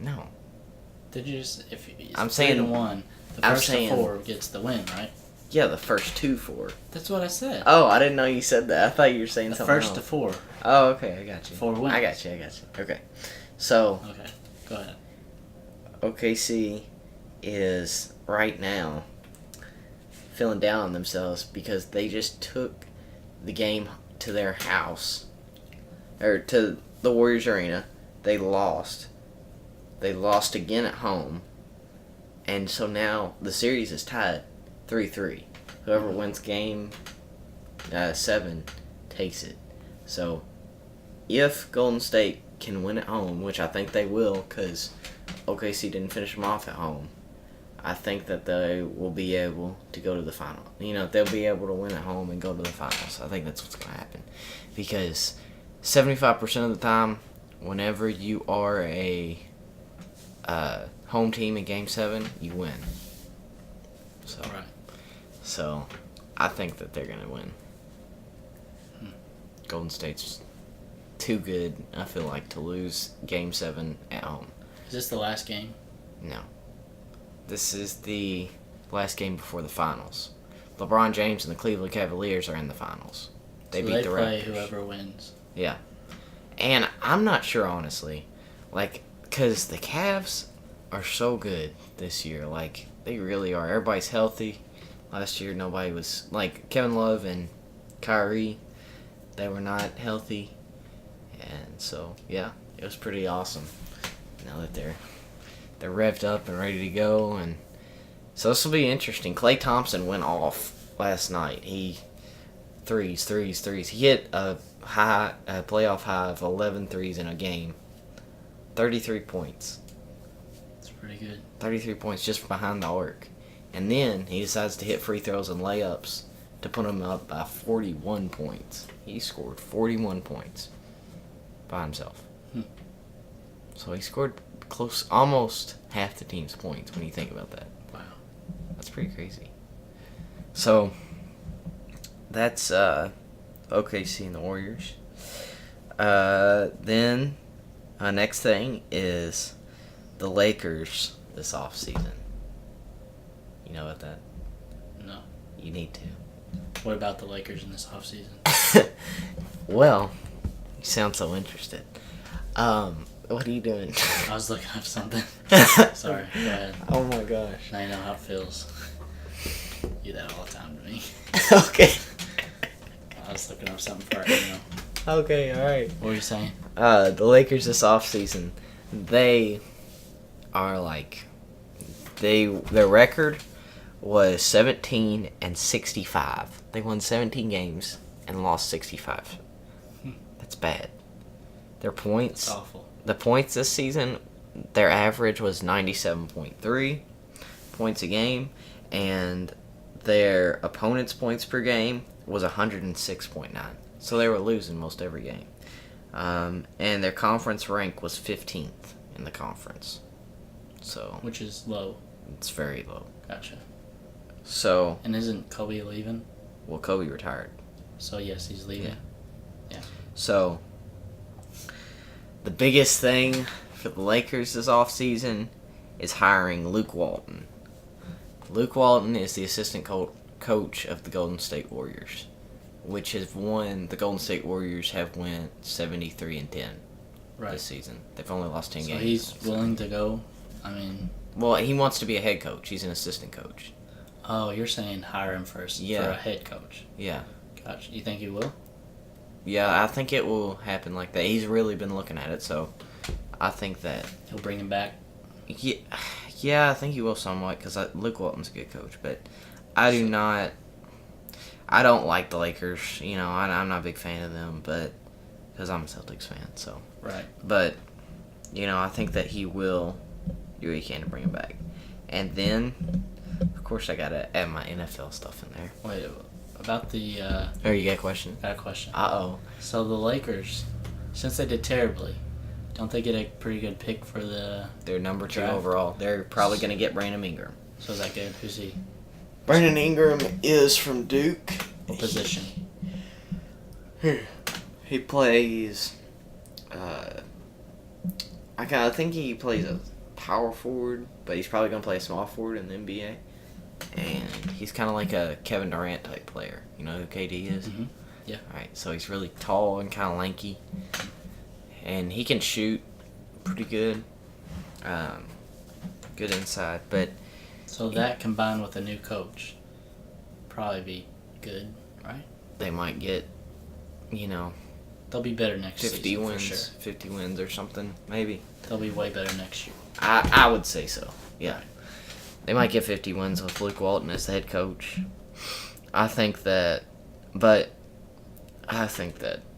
No. Did you just if it's I'm saying 3-1, the I'm first saying- of four gets the win, right? Yeah, the first 2-4. That's what I said. Oh, I didn't know you said that. I thought you were saying the something first else. of four. Oh, okay, I got you. 4 wins. I got you. Okay. So, Okay, go ahead. OKC is right now feeling down on themselves because they just took the game to their house, or to the Warriors Arena. They lost. They lost again at home, And so now the series is tied 3-3. Whoever wins game 7 takes it. So if Golden State can win at home, which I think they will because OKC didn't finish them off at home, I think that they will be able to go to the final. They'll be able to win at home and go to the finals. I think that's what's going to happen. Because 75% of the time, whenever you are a home team in Game 7, you win. So I think that they're going to win. Golden State's too good, I feel like, to lose Game 7 at home. Is this the last game? No. This is the last game before the finals. LeBron James and the Cleveland Cavaliers are in the finals. They beat the play Raptors. Whoever wins. Yeah. And I'm not sure, honestly. Because the Cavs are so good this year. They really are. Everybody's healthy. Last year, nobody was... Kevin Love and Kyrie, they were not healthy. And so, yeah, it was pretty awesome. Now that they're revved up and ready to go. And so this will be interesting. Klay Thompson went off last night. He... Threes. He hit a playoff high of 11 threes in a game. 33 points. That's pretty good. 33 points just behind the arc. And then he decides to hit free throws and layups to put him up by 41 points. He scored 41 points by himself. So he scored almost half the team's points when you think about that. Wow. That's pretty crazy. So... that's OKC and the Warriors. Then, next thing is the Lakers this offseason. You know about that? No. You need to. What about the Lakers in this offseason? Well, you sound so interested. What are you doing? I was looking up something. Sorry, go ahead. Oh my gosh. Now you know how it feels. You do that all the time to me. Okay. I was looking up something for right now. Okay, alright. What were you saying? The Lakers this offseason, they are their record was 17-65. They won 17 games and lost 65. That's bad. Their points. That's awful. The points this season, their average was 97.3 points a game, and their opponent's points per game was 106.9. So they were losing most every game. And their conference rank was 15th in the conference. So Which is low. It's very low. Gotcha. So... And isn't Kobe leaving? Well, Kobe retired. So yes, he's leaving. Yeah. So, the biggest thing for the Lakers this offseason is hiring Luke Walton. Luke Walton is the assistant coach of the Golden State Warriors, which has won. The Golden State Warriors have won 73-10 this season. They've only lost 10 games. So he's willing to go. Well, he wants to be a head coach. He's an assistant coach. Oh, you're saying hire him first for a head coach. Yeah. Gotcha. You think he will? Yeah, I think it will happen like that. He's really been looking at it, so I think that he'll bring him back. Yeah, I think he will somewhat because Luke Walton's a good coach, but I don't like the Lakers. I'm not a big fan of them, but because I'm a Celtics fan, so. Right. But I think that he will do what he can to bring him back, and then of course I gotta add my NFL stuff in there. Wait, about the. Oh, you got a question? Got a question. Uh-oh. So the Lakers, since they did terribly, don't they get a pretty good pick for They're number 2 draft? overall. They're probably going to get Brandon Ingram. So is that good? Who's he? Brandon Ingram is from Duke. What position? He plays... I think he plays a power forward, but he's probably going to play a small forward in the NBA. And he's kind of like a Kevin Durant type player. You know who KD is? Mm-hmm. Yeah. Alright, so he's really tall and kind of lanky. And he can shoot pretty good. Good inside, but... So that combined with a new coach, probably be good, right? They might get, They'll be better next 50 season wins, for sure. 50 wins or something, maybe. They'll be way better next year. I would say so, yeah. They might get 50 wins with Luke Walton as the head coach. I think that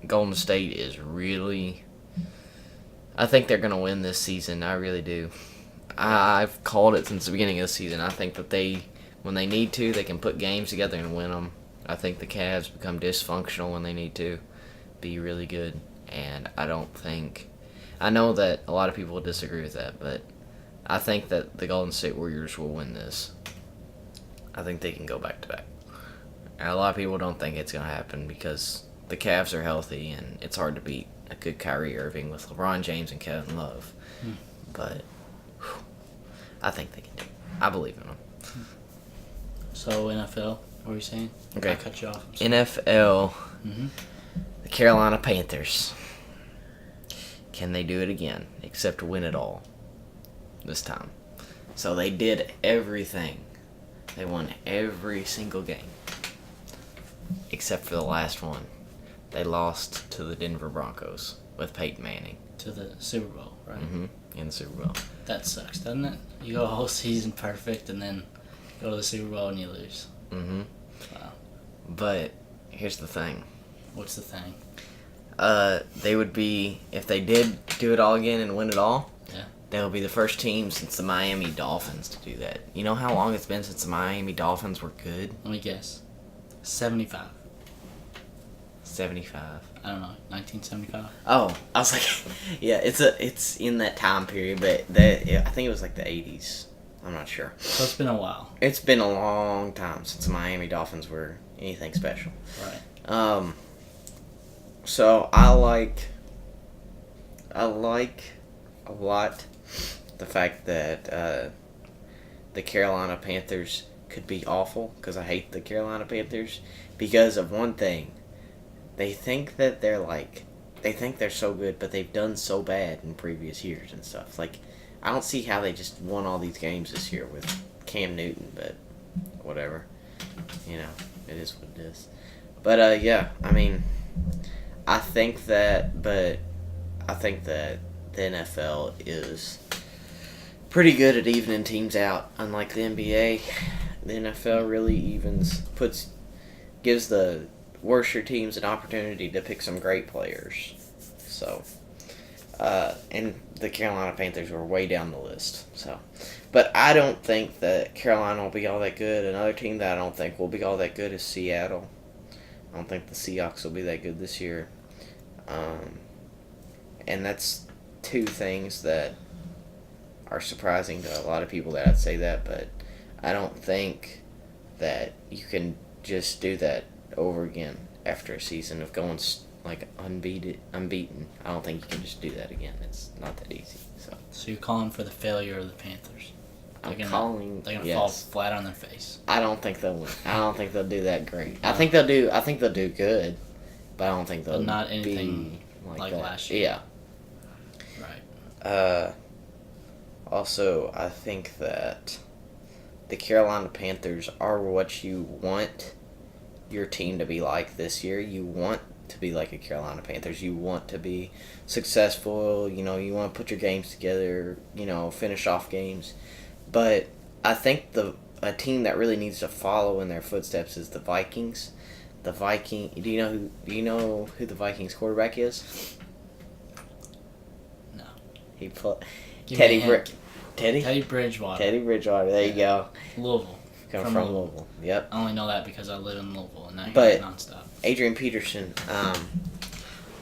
Golden State is really... I think they're going to win this season. I really do. I've called it since the beginning of the season. I think that when they need to, they can put games together and win them. I think the Cavs become dysfunctional when they need to be really good. And I know that a lot of people will disagree with that, but I think that the Golden State Warriors will win this. I think they can go back-to-back. A lot of people don't think it's going to happen because the Cavs are healthy and it's hard to beat a good Kyrie Irving with LeBron James and Kevin Love. But I think they can do it. I believe in them. So, NFL, what were you saying? Okay. I cut you off. NFL, the Carolina Panthers. Can they do it again, except win it all this time? So they did everything. They won every single game, except for the last one. They lost to the Denver Broncos with Peyton Manning. To the Super Bowl, right? In the Super Bowl. That sucks, doesn't it? You go a whole season perfect and then go to the Super Bowl and you lose. Wow. But here's the thing. What's the thing? They would be, if they did do it all again and win it all, Yeah. they would be the first team since the Miami Dolphins to do that. You know how long it's been since the Miami Dolphins were good? Let me guess. 75. 75. I don't know. 1975. Oh, I was like, yeah, it's in that time period, but I think it was like the 80s. I'm not sure. So it's been a while. It's been a long time since the Miami Dolphins were anything special. Right. So I like a lot the fact that the Carolina Panthers could be awful, because I hate the Carolina Panthers because of one thing. They think that they think they're so good, but they've done so bad in previous years and stuff. Like, I don't see how they just won all these games this year with Cam Newton, but whatever. You know, it is what it is. But, yeah, I mean, I think that the NFL is pretty good at evening teams out. Unlike the NBA, the NFL really gives the worser teams an opportunity to pick some great players. So, and the Carolina Panthers were way down the list. So, but I don't think that Carolina will be all that good. Another team that I don't think will be all that good is Seattle. I don't think the Seahawks will be that good this year. And that's two things that are surprising to a lot of people that I'd say that, but I don't think that you can just do that over again after a season of going like unbeaten. I don't think you can just do that again. It's not that easy. So you're calling for the failure of the Panthers? They're gonna fall flat on their face. I don't think they'll win. I don't think they'll do that great. I think they'll do good, but I don't think they'll not anything be like that. last year. Yeah. Right. Also, I think that the Carolina Panthers are what you want your team to be like this year. You want to be like a Carolina Panthers. You want to be successful. You know, you want to put your games together, you know, finish off games. But I think a team that really needs to follow in their footsteps is the Vikings. Do you know who the Vikings quarterback is? No. Teddy Bridgewater. Teddy Bridgewater. There you go. Louisville. From Louisville. Yep. I only know that because I live in Louisville and I hear But it nonstop. Adrian Peterson.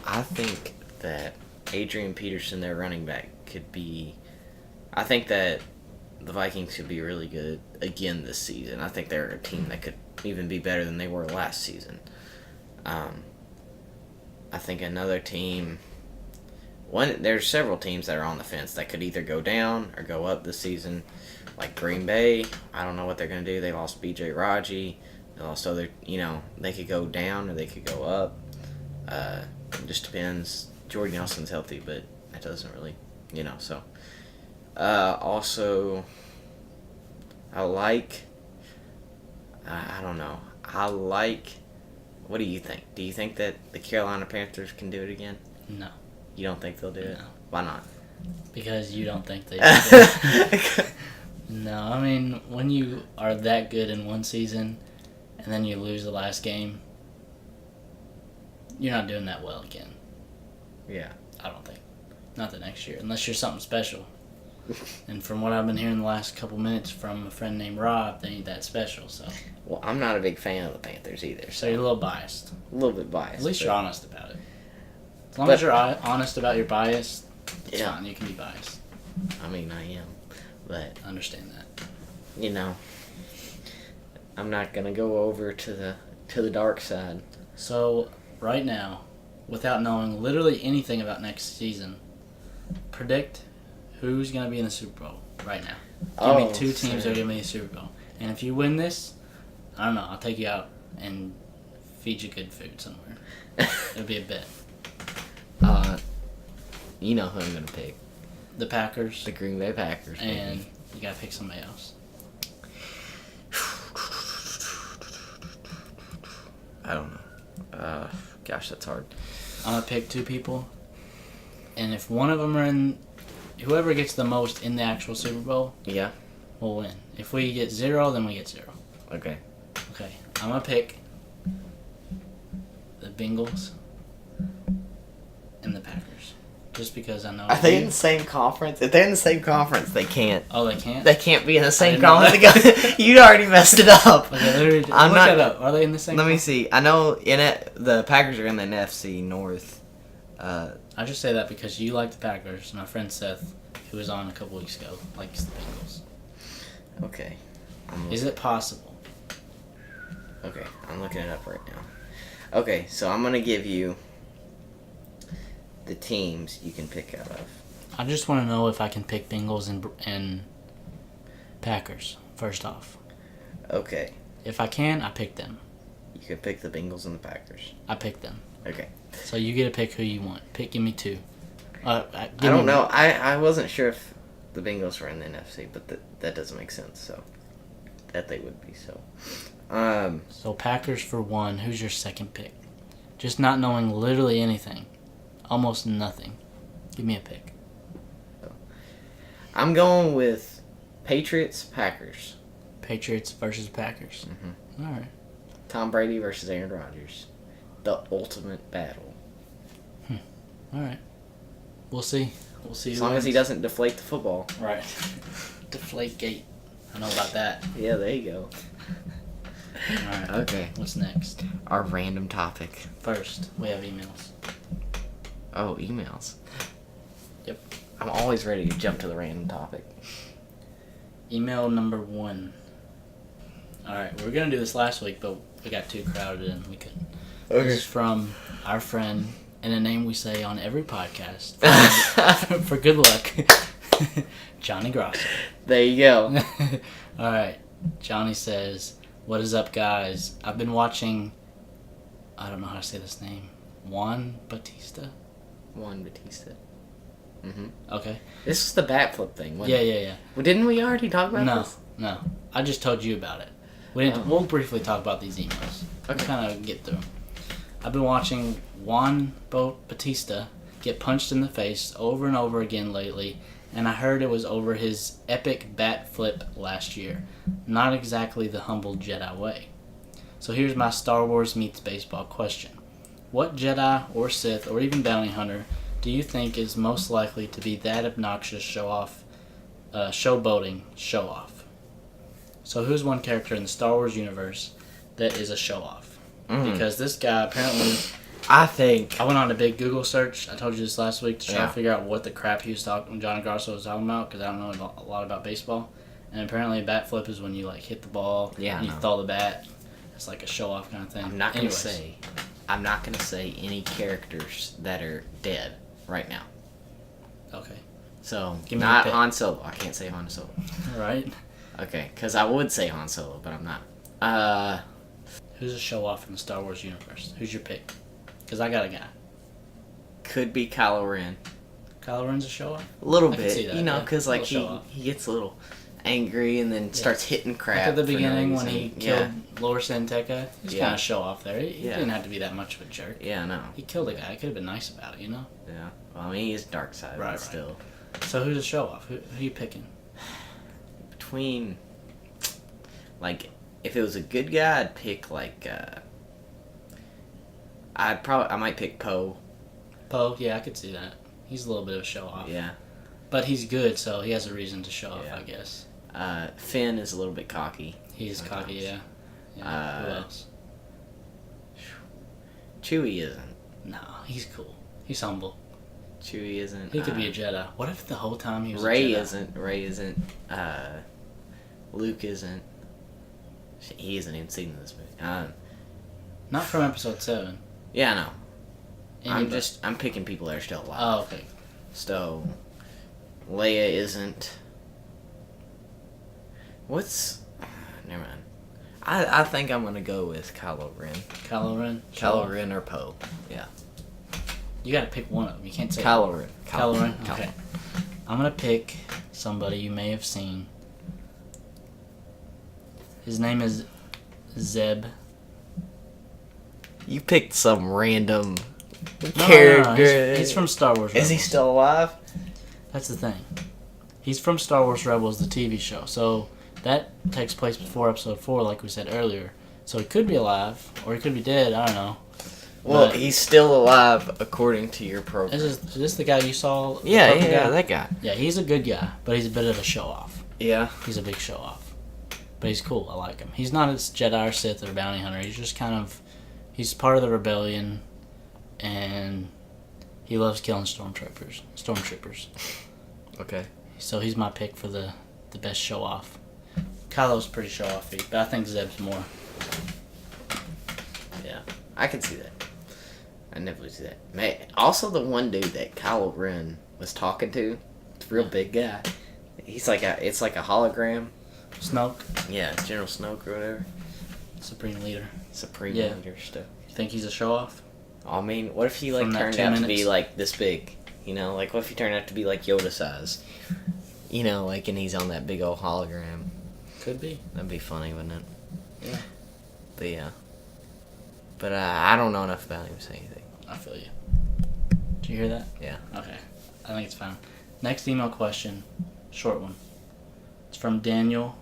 I think that Adrian Peterson, their running back, could be. I think that the Vikings could be really good again this season. I think they're a team that could even be better than they were last season. I think another team. There's several teams that are on the fence that could either go down or go up this season. Like Green Bay, I don't know what they're going to do. They lost B.J. Raji. They lost other, they could go down or they could go up. It just depends. Jordy Nelson's healthy, but that doesn't really, so. Also, I don't know. What do you think? Do you think that the Carolina Panthers can do it again? No. You don't think they'll do it? No. Why not? Because you don't think they do. No, I mean, when you are that good in one season and then you lose the last game, you're not doing that well again. Yeah. I don't think. Not the next year, unless you're something special. And from what I've been hearing the last couple minutes from a friend named Rob, they ain't that special. So, Well, I'm not a big fan of the Panthers either, so you're a little biased. a little bit biased. At least but- you're honest about it. As long as you're honest about your bias, it's Yeah. fine. You can be biased. I mean, I am, but I understand that. you know, I'm not gonna go over to the dark side. So, right now, without knowing literally anything about next season, predict who's going to be in the Super Bowl right now. Give me two teams that are going to be in the Super Bowl. And if you win this, I don't know, I'll take you out and feed you good food somewhere. It'll be a bet. You know who I'm gonna pick? The Packers, The Green Bay Packers. baby. and you got to pick somebody else. I don't know. Gosh, that's hard. I'm going to pick two people. And if one of them are in, whoever gets the most in the actual Super Bowl Yeah. will win. If we get 0, then we get 0. Okay. Okay, I'm going to pick the Bengals and the Packers. Just because I know. Are they in the same conference? If they're in the same conference, they can't. Oh, they can't? They can't be in the same didn't know conference. that. You already messed it up. Okay, I'm look not- that up. Are they in the same Let me conference? see. I know in it the Packers are in the NFC North. I just say that because you like the Packers. My friend Seth, who was on a couple weeks ago, likes the Bengals. Okay. Is it possible? Okay, I'm looking it up right now. Okay, so I'm gonna give you the teams you can pick out of. I just want to know if I can pick Bengals and Packers, first off. Okay, If I can, I pick them. you can pick the Bengals and the Packers. I pick them. Okay. So you get to pick who you want. Give me two. I don't know. I wasn't sure if the Bengals were in the NFC, but that doesn't make sense. So that they would be. So. So Packers for one. Who's your second pick? Just not knowing literally anything. Almost nothing. Give me a pick. I'm going with Patriots, Packers. Patriots versus Packers. Mhm. All right. Tom Brady versus Aaron Rodgers. The ultimate battle. All right. We'll see. We'll see. As who long as he wins. doesn't deflate the football. Right. Deflate gate. I know about that. Yeah, there you go. All right. Okay. What's next? Our random topic. First, we have emails. Oh, emails. Yep. I'm always ready to jump to the random topic. Email number 1. All right. We were gonna do this last week, but we got too crowded and we couldn't. This is from our friend, and a name we say on every podcast for good luck, Johnny Grosso. There you go. All right. Johnny says, "What is up, guys? I've been watching. I don't know how to say this name. Juan Batista. Juan Batista. Okay. This is the bat flip thing. wasn't Yeah, it? yeah, yeah. Well, didn't we already talk about No, this? no. I just told you about it. We didn't. Oh. We'll briefly talk about these emails. Okay. Kind of get through 'em. I've been watching Juan Batista get punched in the face over and over again lately, and I heard it was over his epic bat flip last year. Not exactly the humble Jedi way. So here's my Star Wars meets baseball question. What Jedi or Sith or even bounty hunter do you think is most likely to be that obnoxious showboating show-off? So who's one character in the Star Wars universe that is a show-off? Because this guy apparently... I think. I went on a big Google search. I told you this last week to try Yeah. to figure out what the crap he was talking, Johnny Garso was talking about, because I don't know a lot about baseball. And apparently a bat flip is when you like hit the ball, Yeah, and you I know. throw the bat. It's like a show-off kind of thing. I'm not gonna Anyways. say any characters that are dead right now. Okay. So Give me a not pick. Han Solo. I can't say Han Solo. Right. Okay, because I would say Han Solo, but I'm not. Who's a show-off in the Star Wars universe? Who's your pick? Because I got a guy. Could be Kylo Ren. Kylo Ren's a show-off? A little I can bit, see that, you know, yeah. because like Little show-off. he gets a little angry and then starts hitting crap. Like at the for no beginning when reason. he killed Lord Santeca, he's Yeah. kind of show-off there. He Yeah. didn't have to be that much of a jerk. Yeah, I know. He killed a guy. He could have been nice about it, you know? Yeah. Well, I mean, he is dark side, Right, but still. So who's a show-off? Who are you picking? between, like, if it was a good guy, I'd pick, like, I might pick Poe. Poe, yeah, I could see that. He's a little bit of a show-off. Yeah. But he's good, so he has a reason to show off, Yeah. I guess. Finn is a little bit cocky. He's sometimes. cocky, yeah. Yeah. Who else? Chewie isn't. No, he's cool. He's humble. Chewie isn't. He could be a Jedi. What if the whole time he was Rey a Jedi? isn't. Rey isn't. Luke isn't. He isn't even seen this movie. Not from episode 7. Yeah, I know. Anybody. I'm picking people that are still alive. Oh, okay. So, Leia isn't. What's? Never mind. I think I'm gonna go with Kylo Ren. Kylo Ren? Kylo Ren or Poe. Yeah. You gotta pick one of them. You can't say Kylo Ren. Kylo Ren? Okay. I'm gonna pick somebody you may have seen. His name is Zeb. You picked some random No, character. he's from Star Wars Rebels. Is he still alive? That's the thing. He's from Star Wars Rebels, the TV show. So that takes place before episode 4, like we said earlier. So he could be alive, or he could be dead. I don't know. Well, But- he's still alive according to your program. Is this the guy you saw? The Yeah, purple guy? that guy. Yeah, he's a good guy, but he's a bit of a show-off. Yeah. He's a big show-off. But he's cool. I like him. He's not a Jedi or Sith or bounty hunter. He's just kind of... He's part of the rebellion, and he loves killing stormtroopers. Okay. So he's my pick for the best show-off. Kylo's pretty show-offy, but I think Zeb's more. Yeah, I can see that. I never would see that. Man, also the one dude that Kylo Ren was talking to, it's a real big guy. He's like it's like a hologram. Snoke, Yeah, General Snoke or whatever. Supreme Leader. Supreme Yeah. Leader stuff. You think he's a show-off? I mean, what if he like From that turned 2 out to be minutes? like this big? You know, like what if he turned out to be like Yoda size? You know, like and he's on that big old hologram. Could be. That'd be funny, wouldn't it? Yeah. But yeah. But I don't know enough about him to say anything. I feel you. Did you hear that? Yeah. Okay. I think it's fine. Next email question. Short one. It's from Daniel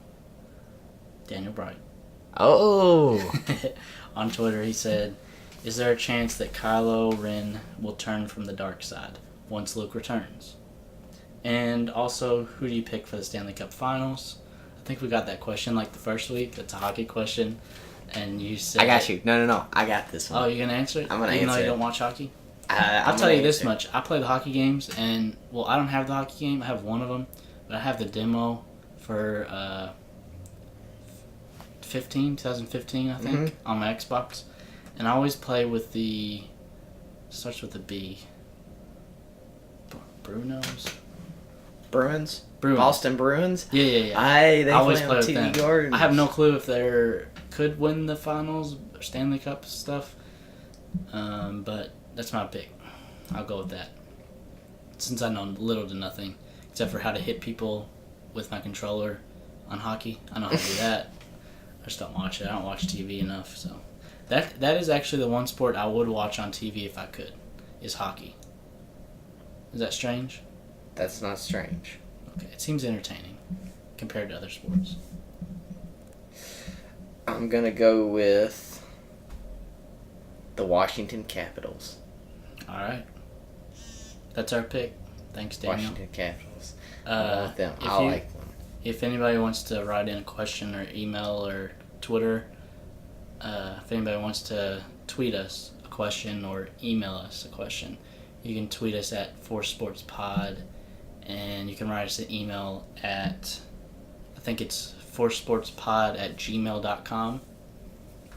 Bright. Oh. On Twitter, he said, "Is there a chance that Kylo Ren will turn from the dark side once Luke returns? And also, who do you pick for the Stanley Cup Finals?" I think we got that question like the first week. That's a hockey question. And you said... I got you. No. I got this one. Oh, you're going to answer it? I'm gonna Even though answer you it. don't watch hockey? I'm I'll tell you gonna this answer. much. I play the hockey games, and, well, I don't have the hockey game. I have one of them. But I have the demo for 2015, I think, Mhm. on my Xbox. And I always play with the... Starts with a B. Brunos? Bruins? Bruins. Boston Bruins? Yeah. They I always play play on with them. TV Gardens. I have no clue if they could win the finals or Stanley Cup stuff. But that's my pick. I'll go with that. Since I know little to nothing, except for how to hit people with my controller on hockey. I know how to do that. I just don't watch it. I don't watch TV enough. So that is actually the one sport I would watch on TV if I could, is hockey. Is that strange? That's not strange. Okay, it seems entertaining compared to other sports. I'm gonna go with the Washington Capitals. All right. That's our pick. Thanks, Daniel. Washington Capitals. I like them. I like them. If anybody wants to write in a question or email or Twitter, if anybody wants to tweet us a question or email us a question, you can tweet us at 4sportspod, and you can write us an email at, I think it's 4sportspod@gmail.com.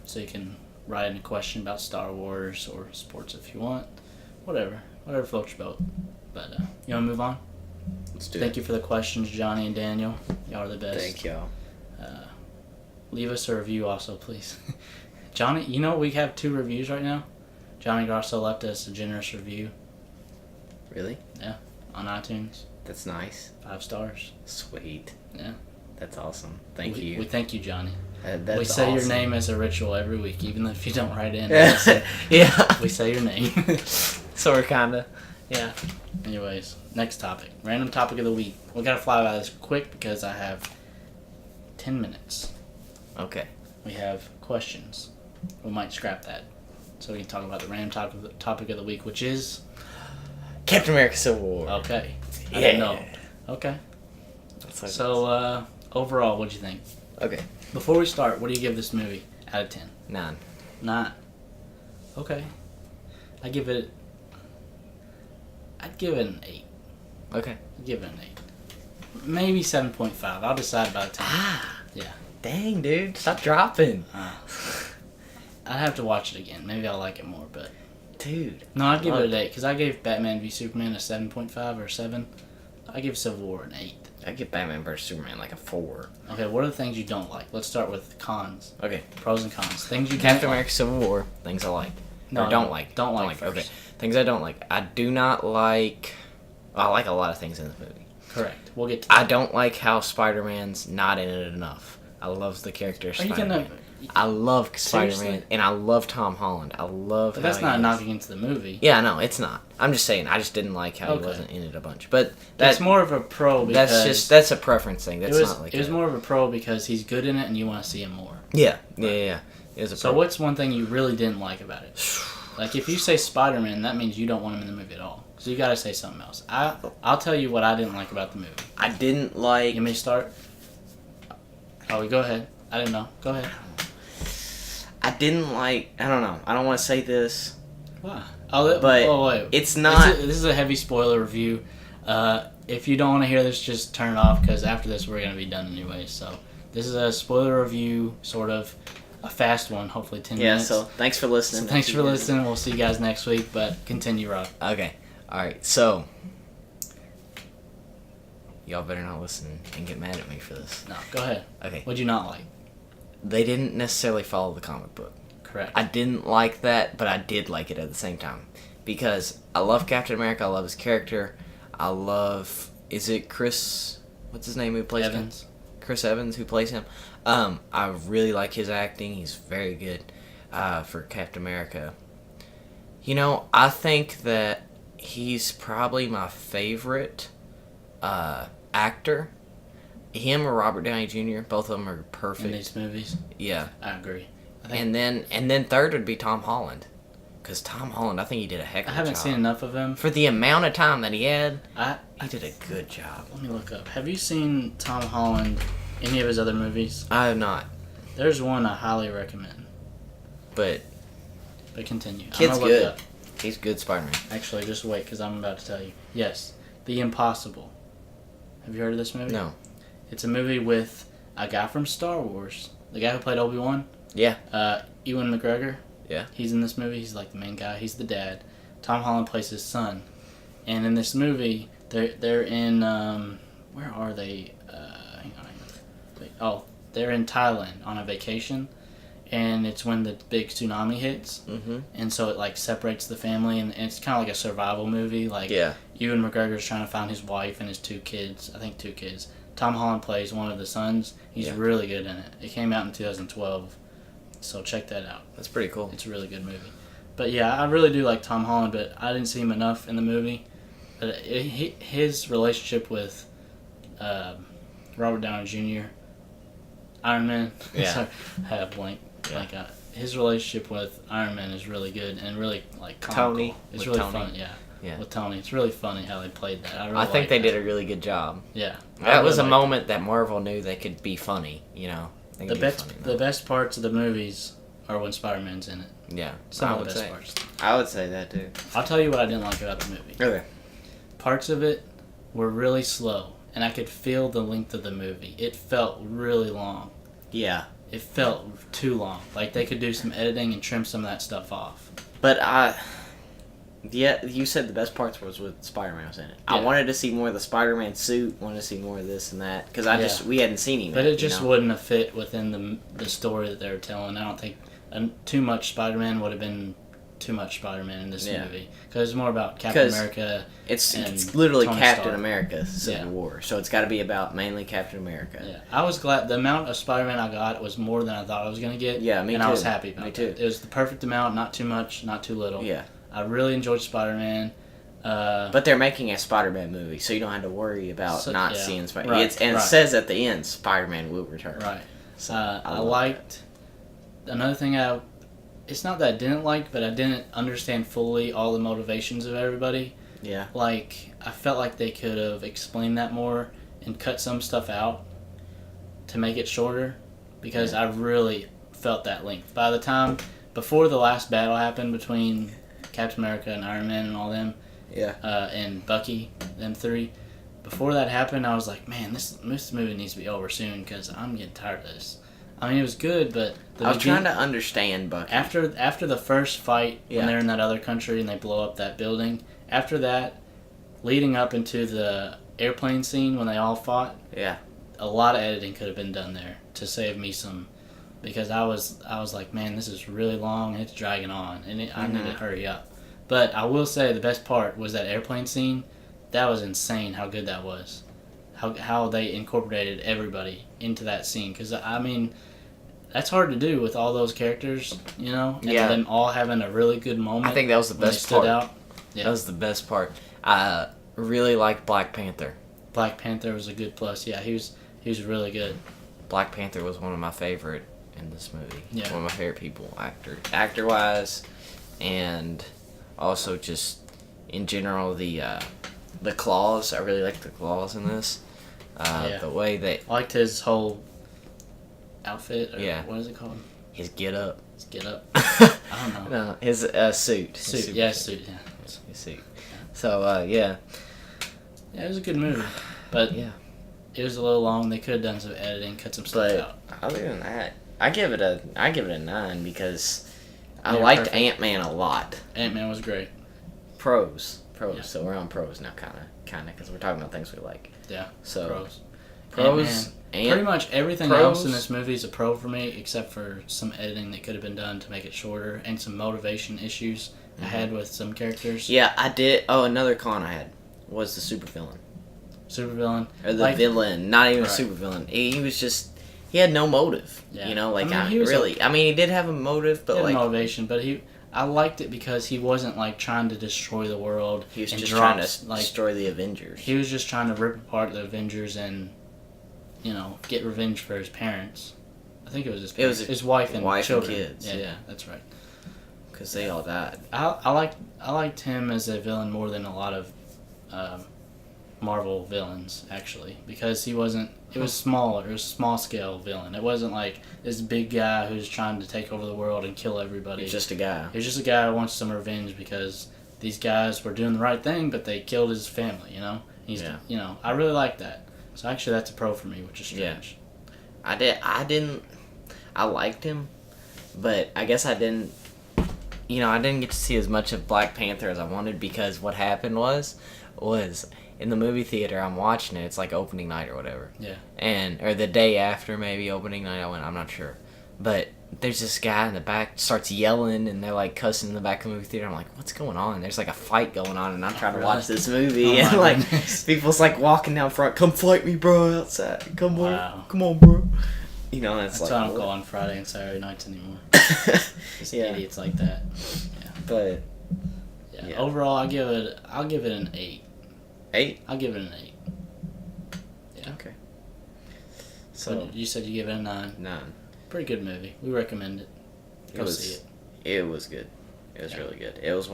So you can write in a question about Star Wars or sports if you want. Whatever floats your boat. But you want to move on? Let's do Thank it. you for the questions, Johnny and Daniel. Y'all are the best. Thank y'all. Leave us a review also, please. Johnny, you know we have 2 reviews right now? Johnny Grosso left us a generous review Really? on iTunes. That's nice. 5 stars. Sweet. Yeah. That's awesome. Thank We you. thank you, Johnny. That's we say your awesome. name as a ritual every week, even if you don't write in. Yeah. We say your name. So we're kinda. Yeah. Anyways, next topic. Random topic of the week. We gotta fly by this quick because I have 10 minutes. Okay. We have questions. We might scrap that. So we can talk about the random topic of the week, which is... Captain America Civil War. Okay. I Yeah. didn't know. Okay. That's like So, overall, what'd you think? Okay. Before we start, what do you give this movie out of 10? 9. 9. Okay. I'd give it an 8. Okay. I'd give it an 8. Maybe 7.5. I'll decide about a 10. Yeah. Dang, dude. Stop dropping. I'd have to watch it again. Maybe I'll like it more, but... Dude. No, I'd give it an 8, because I gave Batman v Superman a 7.5 or 7. I give Civil War an 8. I give Batman vs Superman like a 4. Okay, what are the things you don't like? Let's start with cons. Okay. Pros and cons. Things you Captain don't America Civil War. Things I like. No, or don't like. Don't like Okay. first. Things I don't like. I do not like... I like a lot of things in this movie. Correct. We'll get to that. I don't like how Spider-Man's not in it enough. I love the character of Are you Spider-Man. gonna... I love Spider-Man, Seriously? and I love Tom Holland. I love But how that's he not is. knocking into the movie. Yeah, no, it's not. I'm just saying, I just didn't like how Okay. he wasn't in it a bunch. But That's more of a pro because... that's a preference thing. That's it was, not like it was more of a pro because he's good in it and you want to see him more. Yeah. It was a So pro. what's one thing you really didn't like about it? Like, if you say Spider-Man, that means you don't want him in the movie at all. So you gotta say something else. I'll tell you what I didn't like about the movie. I didn't like... You may start? Oh, go ahead. I didn't know. Go ahead. I didn't like... I don't know. I don't want to say this. Why? But wait. it's not... This is a heavy spoiler review. If you don't want to hear this, just turn it off, because after this we're going to be done anyway. So this is a spoiler review, sort of a fast one, hopefully 10 minutes. so thanks for listening. So thanks for listening. We'll see you guys next week, but continue, Rob. Okay. Alright, so... Y'all better not listen and get mad at me for this. No, go ahead. Okay. What'd you not like? They didn't necessarily follow the comic book. Correct. I didn't like that, but I did like it at the same time. Because I love Captain America, I love his character, I love... Is it Chris... What's his name who plays him? Evans. Chris Evans who plays him. I really like his acting, he's very good for Captain America. You know, I think that he's probably my favorite actor. Him or Robert Downey Jr., both of them are perfect. In these movies? Yeah. I agree. I think And then third would be Tom Holland. Because Tom Holland, I think he did a heck of a job. I haven't seen enough of him. For the amount of time that he had, He did a good job. Let me look up. Have you seen Tom Holland, any of his other movies? I have not. There's one I highly recommend. But But continue. I'm Kid's gonna look it good. up. He's good Spider-Man. Actually, just wait, because I'm about to tell you. Yes, The Impossible. Have you heard of this movie? No. It's a movie with a guy from Star Wars. The guy who played Obi-Wan. Yeah. Ewan McGregor. Yeah. He's in this movie. He's like the main guy. He's the dad. Tom Holland plays his son. And in this movie, they're in... where are they? Hang on. Wait. Oh, they're in Thailand on a vacation. And it's when the big tsunami hits. Mm-hmm. And so it like separates the family. And it's kind of like a survival movie. Like Yeah. Ewan McGregor's trying to find his wife and his 2 kids. I think 2 kids. Tom Holland plays one of the sons. He's really good in it. It came out in 2012. So check that out. That's pretty cool. It's a really good movie. But yeah, I really do like Tom Holland, but I didn't see him enough in the movie. But his relationship with Robert Downey Jr., Iron Man, Yeah. sorry, I had a blank. Yeah. Like his relationship with Iron Man is really good and really like comical. Tony, It's with really Tony. fun. Yeah. With Tony, it's really funny how they played that. I think they did a really good job. Yeah, That was a moment that Marvel knew they could be funny, you know. They The could be best, funny, the best parts of the movies are when Spider-Man's in it. Yeah. Some I of the would best say. parts. I would say that too. I'll tell you what I didn't like about the movie. Okay. Parts of it were really slow, and I could feel the length of the movie. It felt really long. Yeah. It felt too long. Like they could do some editing and trim some of that stuff off. But yeah, you said the best parts was with Spider-Man was in it. I Yeah. wanted to see more of the Spider-Man suit, wanted to see more of this and that, because we hadn't seen him But yet, it just you know? wouldn't have fit within the story that they were telling. I don't think too much Spider-Man would have been too much Spider-Man in this movie. Because it's more about Captain 'Cause America. It's literally Tony Captain Stark. America Civil Yeah. War, so it's got to be about mainly Captain America. Yeah, I was glad the amount of Spider-Man I got was more than I thought I was going to get. Yeah, me and too. I was happy about Me it. too. It was the perfect amount, not too much, not too little. Yeah. I really enjoyed Spider-Man. But they're making a Spider-Man movie, so you don't have to worry about not seeing Spider-Man. Right, It says at the end, Spider-Man will return. Right. So I liked... Another thing it's not that I didn't like, but I didn't understand fully all the motivations of everybody. Yeah. Like, I felt like they could have explained that more and cut some stuff out to make it shorter, because I really felt that length. By the time, before the last battle happened between Captain America and Iron Man and all them, and Bucky, them three, before that happened, I was like, man, this movie needs to be over soon, because I'm getting tired of this. I mean, it was good, but... I was trying to understand Bucky. After the first fight, when they're in that other country and they blow up that building, after that, leading up into the airplane scene when they all fought, a lot of editing could have been done there to save me some... Because I was like, man, this is really long and it's dragging on, and I need to hurry up. But I will say the best part was that airplane scene. That was insane how good that was. How they incorporated everybody into that scene. Because, I mean, that's hard to do with all those characters, you know? And them all having a really good moment. I think that was the best part. Out. Yeah. That was the best part. I really liked Black Panther. Black Panther was a good plus. Yeah, he was really good. Black Panther was one of my favorite in this movie. Yeah. One of my favorite people, actor-wise, and also just in general the claws. I really liked the claws in this. The way they... I liked his whole outfit. Or what is it called? His get-up. His get-up. I don't know. No, his suit. Suit, suit, yeah. His suit. So, yeah. Yeah, it was a good movie. But it was a little long. They could have done some editing, cut some stuff out. Other than that, I give it a 9 because I liked Ant-Man a lot. Ant-Man was great. Pros. Yeah. So we're on pros now, kind of, because we're talking about things we like. Yeah. So pros. Pretty much everything else in this movie is a pro for me, except for some editing that could have been done to make it shorter, and some motivation issues I had with some characters. Yeah, I did. Oh, another con I had was the supervillain. Supervillain. Or the villain, not even a supervillain. He was just... He had no motive, you know, like, I mean, he did have a motive, but, he had motivation, but I liked it because he wasn't, like, trying to destroy the world. He was just trying to destroy the Avengers. He was just trying to rip apart the Avengers and, you know, get revenge for his parents. I think it was his parents. His wife and children. And kids. Yeah, that's right. Because they all died. I liked him as a villain more than a lot of Marvel villains, actually, because he wasn't... It was smaller. It was a small-scale villain. It wasn't like this big guy who's trying to take over the world and kill everybody. He's just a guy. He was just a guy who wants some revenge because these guys were doing the right thing, but they killed his family, you know? You know, I really like that. So actually that's a pro for me, which is strange. Yeah. I liked him, but I guess I didn't get to see as much of Black Panther as I wanted, because what happened was in the movie theater, I'm watching it. It's like opening night or whatever. Yeah. Or the day after, maybe opening night. I'm not sure. But there's this guy in the back starts yelling, and they're like cussing in the back of the movie theater. I'm like, what's going on? There's like a fight going on, and I'm trying to watch this movie, and like people's like walking down front. Come fight me, bro, outside. Come on, bro. You know, it's that's like... why I don't go on Friday and Saturday nights anymore. Just idiots like that. Yeah. But overall, I'll give it an 8. 8? I'll give it an 8. Yeah. Okay. So you said you give it a 9. 9. Pretty good movie. We recommend it. Go see it. It was good. It was really good. It was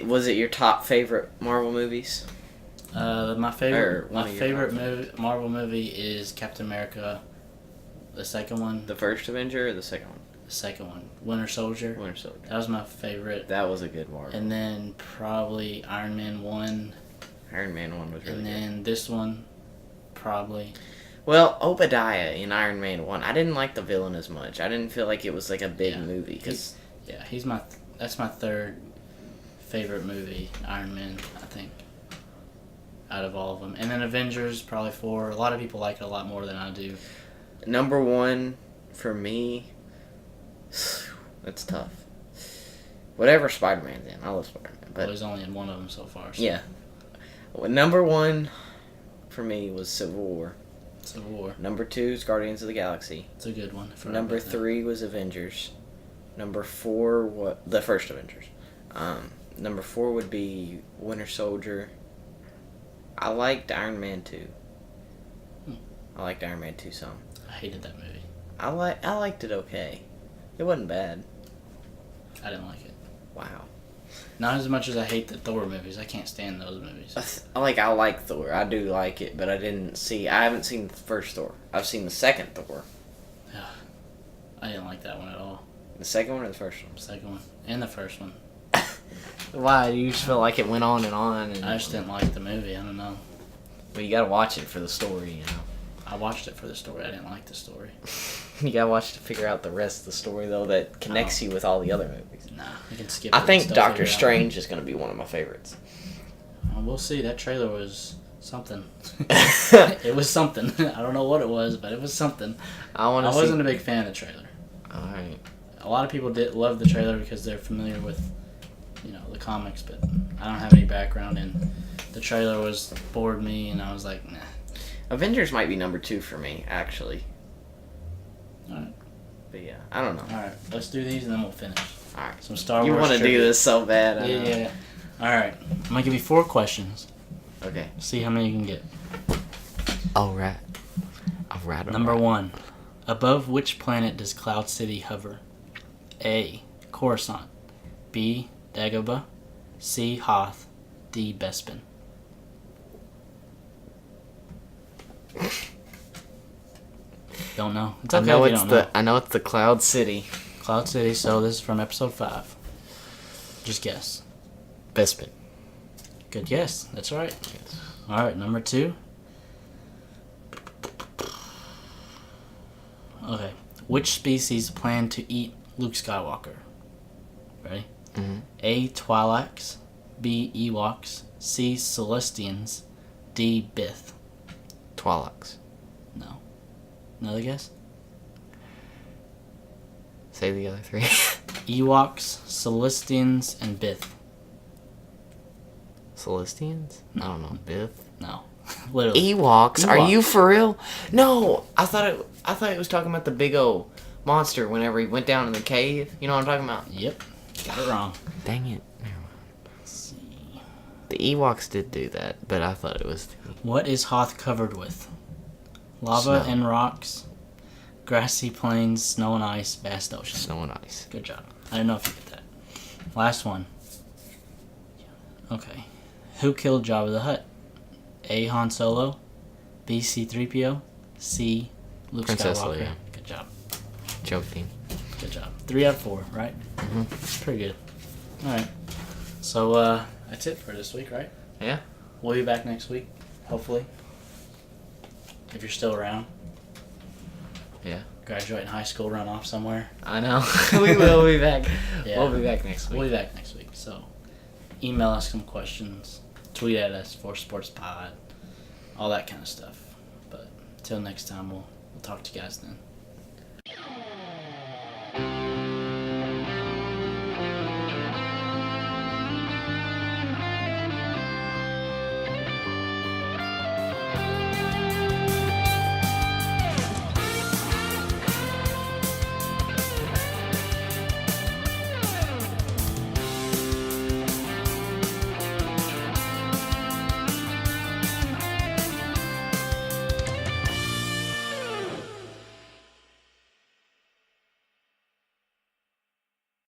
Was it your top favorite Marvel movies? My favorite Marvel movie is Captain America. The second one. The first Avenger or the second one? The second one. Winter Soldier. Winter Soldier. That was my favorite. That was a good Marvel. And then probably Iron Man 1. Iron Man 1 was really good. And then this one, probably. Well, Obadiah in Iron Man 1, I didn't like the villain as much. I didn't feel like it was like a big movie. Cause that's my third favorite movie, Iron Man, I think, out of all of them. And then Avengers, probably 4. A lot of people like it a lot more than I do. Number 1 for me, that's tough. Whatever Spider-Man's in, I love Spider-Man. But he's only in one of them so far. So. Yeah. Well, number 1 for me was Civil War. Civil War. Number 2 is Guardians of the Galaxy. It's a good one. Number 3 was Avengers. Number 4 was the first Avengers. Number 4 would be Winter Soldier. I liked Iron Man 2. I liked Iron Man 2 some. I hated that movie. I liked it okay. It wasn't bad. I didn't like it. Wow. Not as much as I hate the Thor movies. I can't stand those movies. I like Thor. I do like it, but I haven't seen the first Thor. I've seen the second Thor. Yeah. I didn't like that one at all. The second one or the first one? Second one. And the first one. Why? You just felt like it went on and on. And I just didn't like the movie. I don't know. Well, you gotta watch it for the story, you know. I watched it for the story. I didn't like the story. You gotta watch it to figure out the rest of the story, though, that connects you with all the other movies. Nah, you can skip it. I think and still Doctor figure it out. Strange is gonna be one of my favorites. We'll see. That trailer was something. It was something. I don't know what it was, but it was something. I wasn't a big fan of the trailer. Alright. A lot of people did love the trailer because they're familiar with, the comics, but I don't have any background in. The trailer was bored me, and I was like, nah. Avengers might be number 2 for me, actually. Alright. But yeah, I don't know. Alright, let's do these and then we'll finish. Alright. Some Star Wars You want to do trivia. this so bad. I know. Yeah. Alright, I'm going to give you 4 questions. Okay. See how many you can get. Alright. Number 1. Above which planet does Cloud City hover? A. Coruscant. B. Dagobah. C. Hoth. D. Bespin. Don't know. It's okay if you don't know. I know it's the Cloud City. Cloud City, so this is from episode 5. Just guess. Bespin. Good guess. That's right. Yes. Alright, number 2. Okay. Which species plan to eat Luke Skywalker? Ready? Mm-hmm. A. Twi'leks. B. Ewoks. C. Celestians. D. Bith. Twi'leks. No. Another guess? Say the other 3. Ewoks, Celestians, and Bith. Celestians? I don't know. Biff? No. Literally. Ewoks? Are Ewoks. you for real? No! I thought it was talking about the big old monster whenever he went down in the cave. You know what I'm talking about? Yep. Got it wrong. Dang it. Never mind. Let's see. The Ewoks did do that, but I thought it was... What is Hoth covered with? Lava Snow. and rocks, grassy plains, snow and ice, vast ocean. Snow and ice. Good job. I didn't know if you get that. Last one. Okay. Who killed Jabba the Hutt? A. Han Solo. B. C-3PO. C. Luke Princess Skywalker. Leia. Good job. Joking. Good job. 3 out of 4, right? Mm-hmm. Pretty good. Alright. So, that's it for this week, right? Yeah. We'll be back next week, hopefully. If you're still around. Yeah. Graduating high school, run off somewhere. I know. We will be back. Yeah. We'll be back next week. We'll be back next week. So, email us some questions. Tweet at us, ForceSportsPod. All that kind of stuff. But, until next time, we'll talk to you guys then.